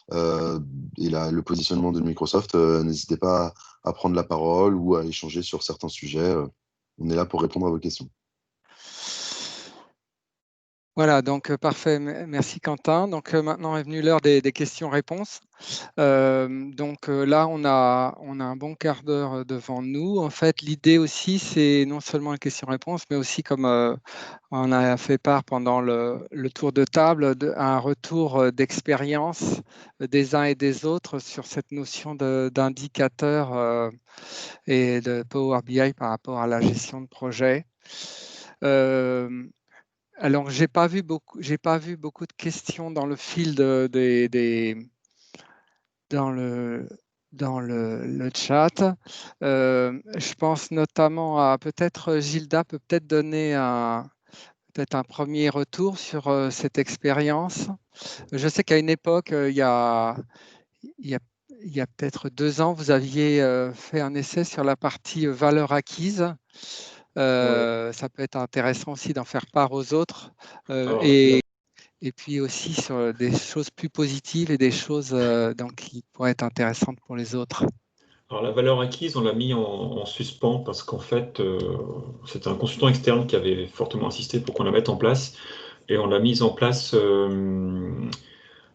le positionnement de Microsoft, n'hésitez pas à prendre la parole ou à échanger sur certains sujets. on est là pour répondre à vos questions. Voilà, donc parfait. Merci Quentin. Donc maintenant est venue l'heure des questions-réponses. Là, on a un bon quart d'heure devant nous. En fait, l'idée aussi, c'est non seulement les questions-réponses, mais aussi comme on a fait part pendant le tour de table, un retour d'expérience des uns et des autres sur cette notion d'indicateur et de Power BI par rapport à la gestion de projet. Alors, j'ai pas vu beaucoup de questions dans le fil dans le chat. Je pense notamment à peut-être Gilda peut peut-être donner peut-être un premier retour sur cette expérience. Je sais qu'à une époque, il y a peut-être 2 ans, vous aviez fait un essai sur la partie valeur acquise. Ça peut être intéressant aussi d'en faire part aux autres. Alors, Et puis aussi sur des choses plus positives et des choses qui pourraient être intéressantes pour les autres. Alors la valeur acquise, on l'a mis en suspens parce qu'en fait, c'était un consultant externe qui avait fortement insisté pour qu'on la mette en place. Et on l'a mise en place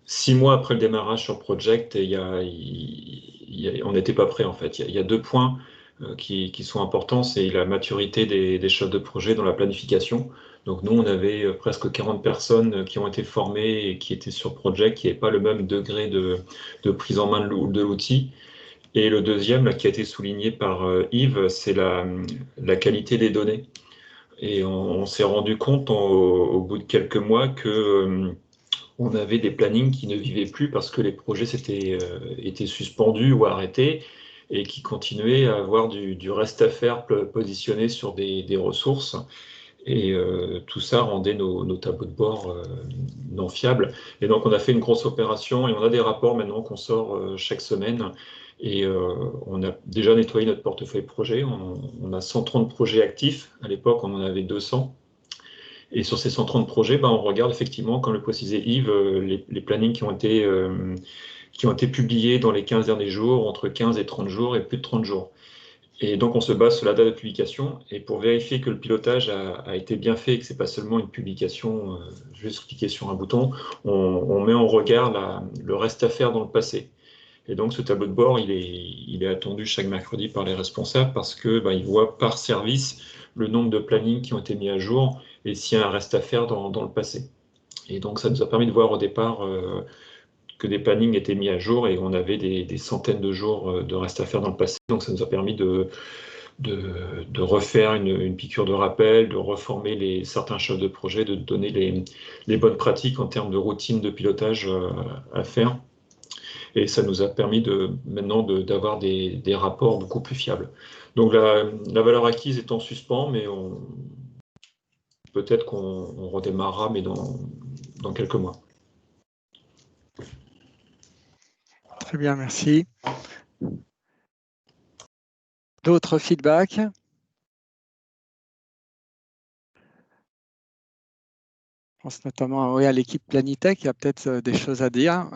6 mois après le démarrage sur Project. Et on n'était pas prêt en fait. Il y a 2 points qui sont importants. C'est la maturité des chefs de projet dans la planification. Donc nous, on avait presque 40 personnes qui ont été formées et qui étaient sur Project, qui n'avaient pas le même degré de prise en main de l'outil. Et le deuxième, là, qui a été souligné par Yves, c'est la qualité des données. Et on s'est rendu compte au bout de quelques mois que on avait des plannings qui ne vivaient plus parce que les projets étaient suspendus ou arrêtés et qui continuaient à avoir du reste à faire positionné sur des ressources. Et tout ça rendait nos tableaux de bord non fiables. Et donc, on a fait une grosse opération et on a des rapports maintenant qu'on sort chaque semaine. Et on a déjà nettoyé notre portefeuille projet. On a 130 projets actifs. À l'époque, on en avait 200. Et sur ces 130 projets, on regarde effectivement, comme le précisait Yves, les plannings qui ont été publiés dans les 15 derniers jours, entre 15 et 30 jours et plus de 30 jours. Et donc, on se base sur la date de publication. Et pour vérifier que le pilotage a été bien fait et que ce n'est pas seulement une publication, juste cliquer sur un bouton, on met en regard le reste à faire dans le passé. Et donc, ce tableau de bord, il est attendu chaque mercredi par les responsables parce qu'ils voient par service le nombre de plannings qui ont été mis à jour et s'il y a un reste à faire dans le passé. Et donc, ça nous a permis de voir au départ que des plannings étaient mis à jour et on avait des centaines de jours de reste à faire dans le passé. Donc, ça nous a permis de refaire une piqûre de rappel, de reformer certains chefs de projet, de donner les bonnes pratiques en termes de routine de pilotage à faire. Et ça nous a permis maintenant d'avoir des rapports beaucoup plus fiables. Donc la valeur acquise est en suspens, mais peut-être qu'on redémarrera, mais dans quelques mois. Très bien, merci. D'autres feedbacks? Je pense notamment à l'équipe Planitech, il y a peut-être des choses à dire.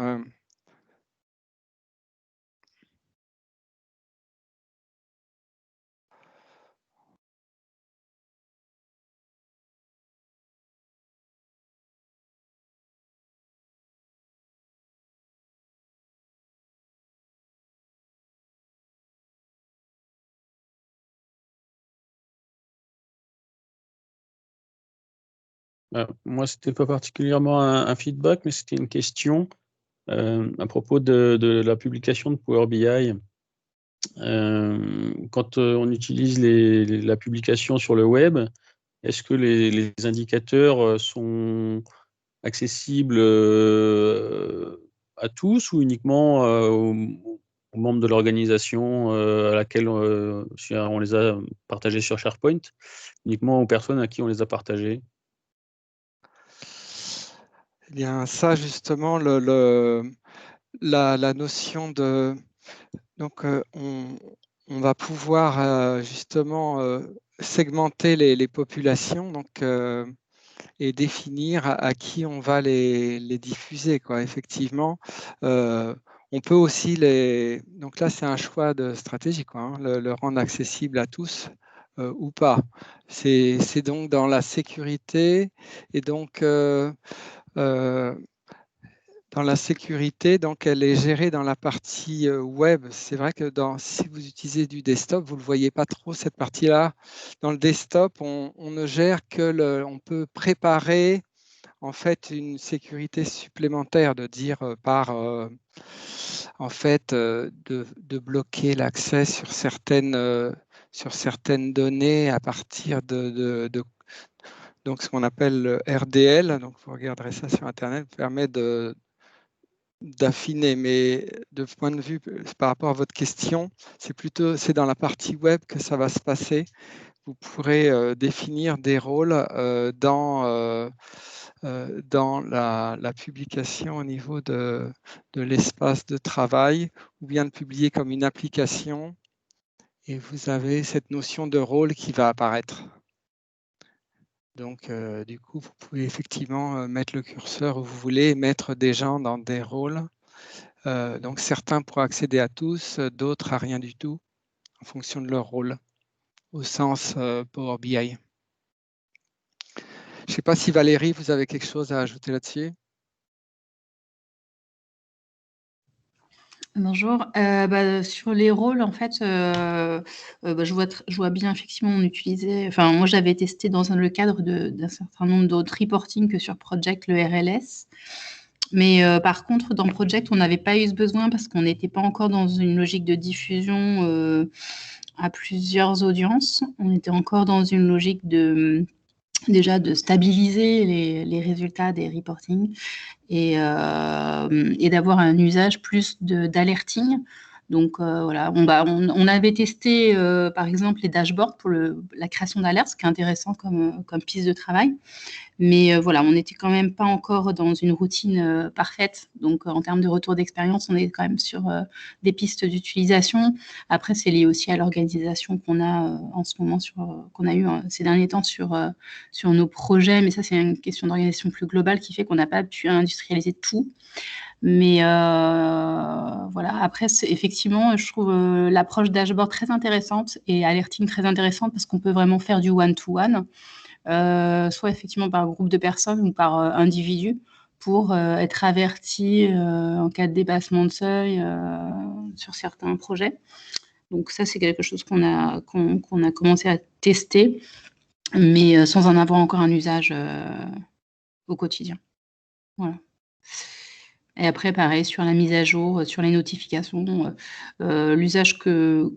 Moi, ce n'était pas particulièrement un feedback, mais c'était une question à propos de la publication de Power BI. Quand on utilise la publication sur le web, est-ce que les indicateurs sont accessibles à tous ou uniquement aux membres de l'organisation à laquelle on les a partagés sur SharePoint, uniquement aux personnes à qui on les a partagés? Eh bien, ça, justement, la notion de... Donc, on va pouvoir justement segmenter les populations et définir à qui on va les diffuser, quoi. Effectivement, on peut aussi donc là, c'est un choix de stratégie, quoi, hein, le rendre accessible à tous. ou pas. C'est donc dans la sécurité et donc dans la sécurité, donc elle est gérée dans la partie web. C'est vrai que si vous utilisez du desktop, vous ne le voyez pas trop cette partie-là. Dans le desktop, on ne gère que on peut préparer en fait une sécurité supplémentaire, de dire en fait de bloquer l'accès sur certaines données à partir de donc ce qu'on appelle le RDL. Donc vous regarderez ça sur Internet, permet d'affiner, mais de point de vue par rapport à votre question, c'est dans la partie web que ça va se passer. Vous pourrez définir des rôles dans la publication au niveau de l'espace de travail, ou bien de publier comme une application, et vous avez cette notion de rôle qui va apparaître. Donc, du coup, vous pouvez effectivement mettre le curseur où vous voulez et mettre des gens dans des rôles. Donc, certains pourront accéder à tous, d'autres à rien du tout, en fonction de leur rôle, au sens Power BI. Je ne sais pas si Valérie, vous avez quelque chose à ajouter là-dessus. Bonjour. Sur les rôles, en fait, je vois bien effectivement on utilisait. Enfin, moi, j'avais testé dans le cadre d'un certain nombre d'autres reporting que sur Project, le RLS. Mais par contre, dans Project, on n'avait pas eu ce besoin parce qu'on n'était pas encore dans une logique de diffusion à plusieurs audiences. On était encore dans une logique déjà de stabiliser les résultats des reporting et d'avoir un usage plus d'alerting. Donc voilà, on avait testé par exemple les dashboards pour la création d'alertes, ce qui est intéressant comme piste de travail. Mais voilà, on n'était quand même pas encore dans une routine parfaite. Donc en termes de retour d'expérience, on est quand même sur des pistes d'utilisation. Après, c'est lié aussi à l'organisation qu'on a en ce moment, qu'on a eu ces derniers temps sur nos projets. Mais ça, c'est une question d'organisation plus globale qui fait qu'on n'a pas pu industrialiser tout. Mais voilà, après, effectivement, je trouve l'approche dashboard très intéressante et alerting très intéressante parce qu'on peut vraiment faire du one-to-one. Soit effectivement par groupe de personnes ou par individu, pour être averti en cas de dépassement de seuil sur certains projets. Donc ça, c'est quelque chose qu'on a commencé à tester, mais sans en avoir encore un usage au quotidien. Voilà. Et après, pareil, sur la mise à jour, sur les notifications, l'usage que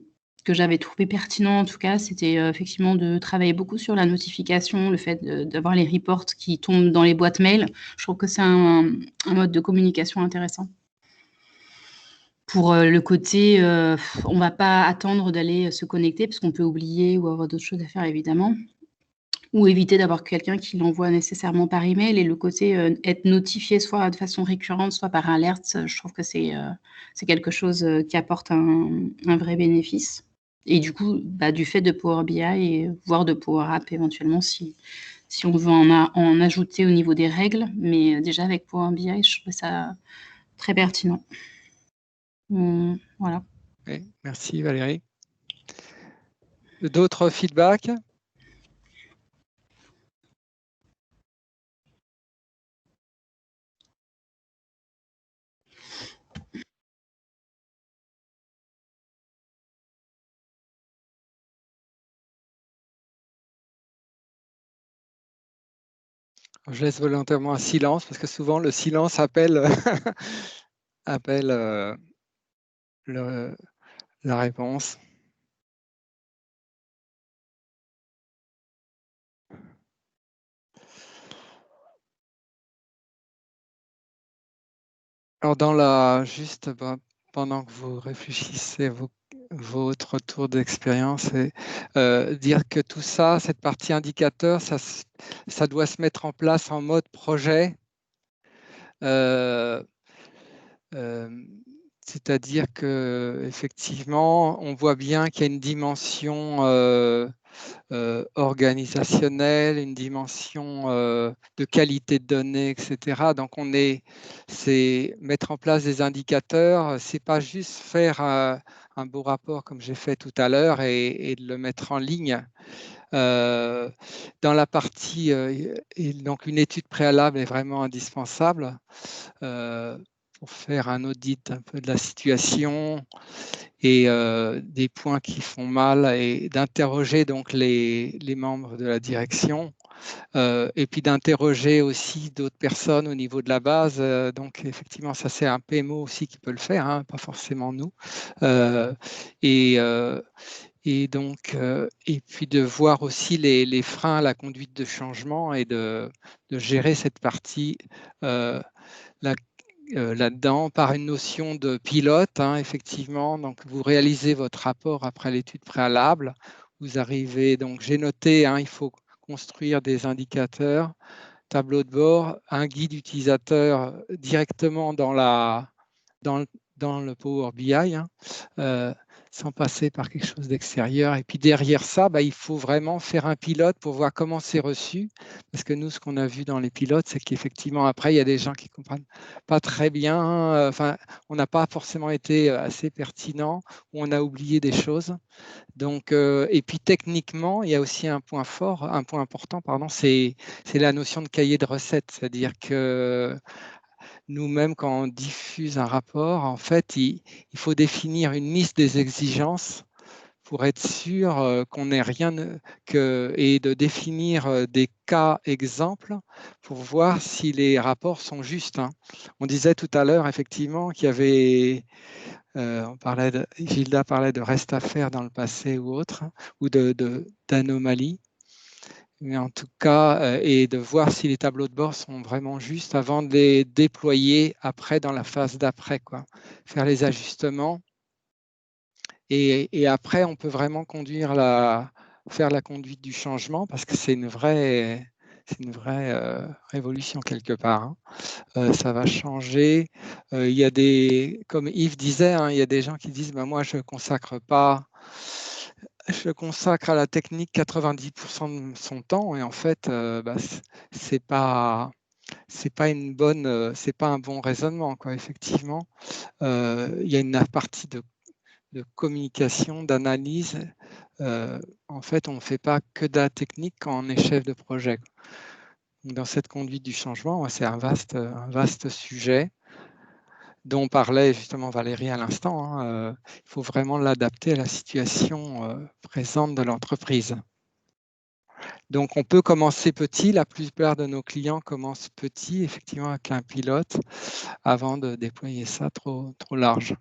j'avais trouvé pertinent, en tout cas, c'était effectivement de travailler beaucoup sur la notification, le fait d'avoir les reports qui tombent dans les boîtes mail. Je trouve que c'est un mode de communication intéressant. Pour le côté, on ne va pas attendre d'aller se connecter parce qu'on peut oublier ou avoir d'autres choses à faire, évidemment. Ou éviter d'avoir quelqu'un qui l'envoie nécessairement par email, et le côté être notifié soit de façon récurrente, soit par alerte, je trouve que c'est quelque chose qui apporte un vrai bénéfice. Et du coup, du fait de Power BI et voire de Power App éventuellement, si on veut en ajouter au niveau des règles, mais déjà avec Power BI, je trouve ça très pertinent. Voilà. Okay, merci Valérie. D'autres feedbacks ? Je laisse volontairement un silence parce que souvent le silence appelle, la réponse. Alors juste pendant que vous réfléchissez votre tour d'expérience, et dire que tout ça, cette partie indicateur, ça doit se mettre en place en mode projet. C'est-à-dire qu'effectivement, on voit bien qu'il y a une dimension organisationnelle, une dimension de qualité de données, etc. Donc, c'est mettre en place des indicateurs. C'est pas juste faire un beau rapport comme j'ai fait tout à l'heure et de le mettre en ligne. Dans la partie, et donc une étude préalable est vraiment indispensable pour faire un audit un peu de la situation et des points qui font mal et d'interroger donc les membres de la direction et puis d'interroger aussi d'autres personnes au niveau de la base. Donc effectivement, ça c'est un PMO aussi qui peut le faire, hein, pas forcément nous. Et donc, et puis de voir aussi les freins à la conduite de changement et de gérer cette partie là-dedans par une notion de pilote, hein, effectivement. Donc, vous réalisez votre rapport après l'étude préalable. Vous arrivez, donc j'ai noté, hein, il faut construire des indicateurs, tableau de bord, un guide utilisateur directement dans le Power BI, hein, sans passer par quelque chose d'extérieur. Et puis derrière ça, il faut vraiment faire un pilote pour voir comment c'est reçu. Parce que nous, ce qu'on a vu dans les pilotes, c'est qu'effectivement, après, il y a des gens qui ne comprennent pas très bien. Enfin, on n'a pas forcément été assez pertinent ou on a oublié des choses. Donc, et puis techniquement, il y a aussi un point fort, un point important, pardon, c'est la notion de cahier de recettes. C'est-à-dire que nous-mêmes, quand on diffuse un rapport, en fait, il faut définir une liste des exigences pour être sûr qu'on n'ait rien et de définir des cas exemples pour voir si les rapports sont justes, hein. On disait tout à l'heure, effectivement, qu'il y avait, Gilda parlait de reste à faire dans le passé ou autre, ou d'anomalies. Mais en tout cas, et de voir si les tableaux de bord sont vraiment justes avant de les déployer après dans la phase d'après, quoi. Faire les ajustements. Et après, on peut vraiment faire la conduite du changement parce que c'est une vraie révolution quelque part, hein. Ça va changer. Il y a comme Yves disait, hein, il y a des gens qui disent moi, je consacre à la technique 90% de son temps et en fait, c'est pas un bon raisonnement, quoi. Effectivement, il y a une partie de communication, d'analyse. En fait, on ne fait pas que de la technique quand on est chef de projet. Dans cette conduite du changement, c'est un vaste sujet dont parlait justement Valérie à l'instant, hein. Il faut vraiment l'adapter à la situation présente de l'entreprise. Donc, on peut commencer petit. La plupart de nos clients commencent petit, effectivement, avec un pilote, avant de déployer ça trop large.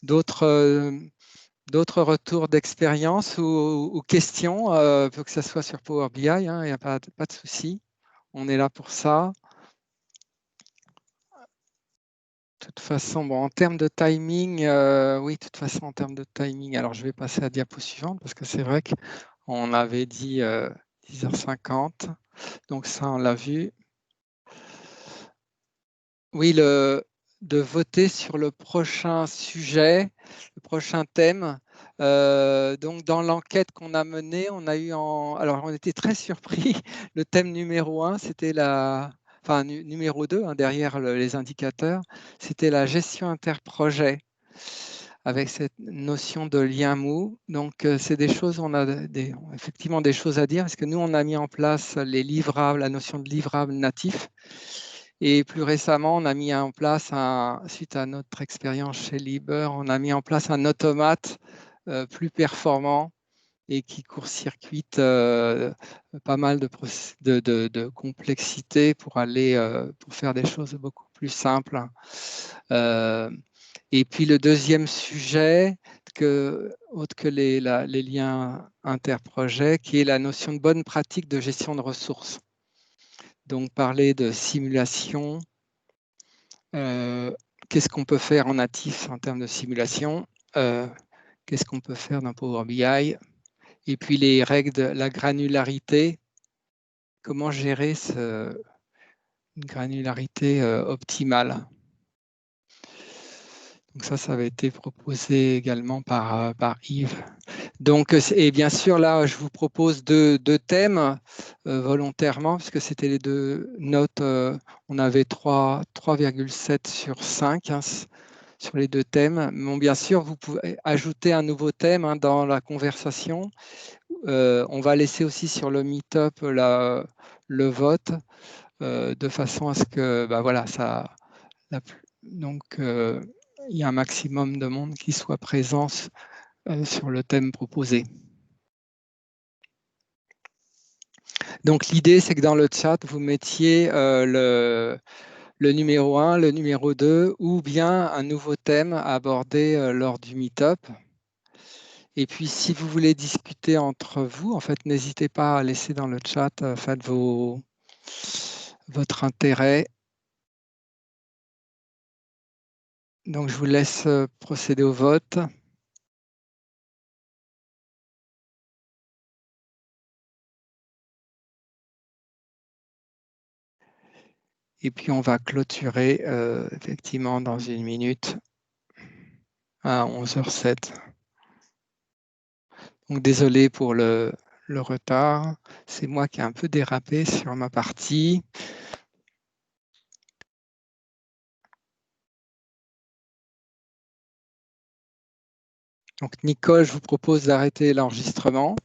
D'autres retours d'expérience ou questions, que ce soit sur Power BI, hein, il n'y a pas de souci. On est là pour ça. De toute façon, en termes de timing, oui, de toute façon, en termes de timing, alors je vais passer à la diapo suivante parce que c'est vrai qu'on avait dit 10h50. Donc ça, on l'a vu. Oui, de voter sur le prochain sujet, le prochain thème. Donc, dans l'enquête qu'on a menée, on a eu alors on était très surpris. Le thème numéro 1, c'était numéro 2, hein, derrière les indicateurs, c'était la gestion interprojet avec cette notion de lien mou. Donc, c'est des choses, on a effectivement des choses à dire parce que nous, on a mis en place les livrables, la notion de livrable natif. Et plus récemment, on a mis en place, suite à notre expérience chez Liber, on a mis en place un automate plus performant et qui court-circuite pas mal de complexité pour pour faire des choses beaucoup plus simples. Et puis le deuxième sujet, autre que les liens interprojets, qui est la notion de bonne pratique de gestion de ressources. Donc, parler de simulation, qu'est-ce qu'on peut faire en natif en termes de simulation, qu'est-ce qu'on peut faire dans Power BI, et puis les règles de la granularité, comment gérer une granularité optimale. Donc ça avait été proposé également par Yves. Donc, et bien sûr, là, je vous propose deux thèmes volontairement, puisque c'était les deux notes. On avait 3,7 sur 5 hein, sur les deux thèmes. Bon, bien sûr, vous pouvez ajouter un nouveau thème hein, dans la conversation. On va laisser aussi sur le Meetup le vote, de façon à ce que, voilà, donc, il y a un maximum de monde qui soit présent sur le thème proposé. Donc l'idée, c'est que dans le chat, vous mettiez le numéro 1, le numéro 2, ou bien un nouveau thème à aborder lors du meet-up. Et puis, si vous voulez discuter entre vous, en fait, n'hésitez pas à laisser dans le chat votre intérêt. Donc, je vous laisse procéder au vote. Et puis, on va clôturer effectivement dans 1 minute à 11h07. Donc, désolé pour le retard. C'est moi qui ai un peu dérapé sur ma partie. Donc, Nicole, je vous propose d'arrêter l'enregistrement.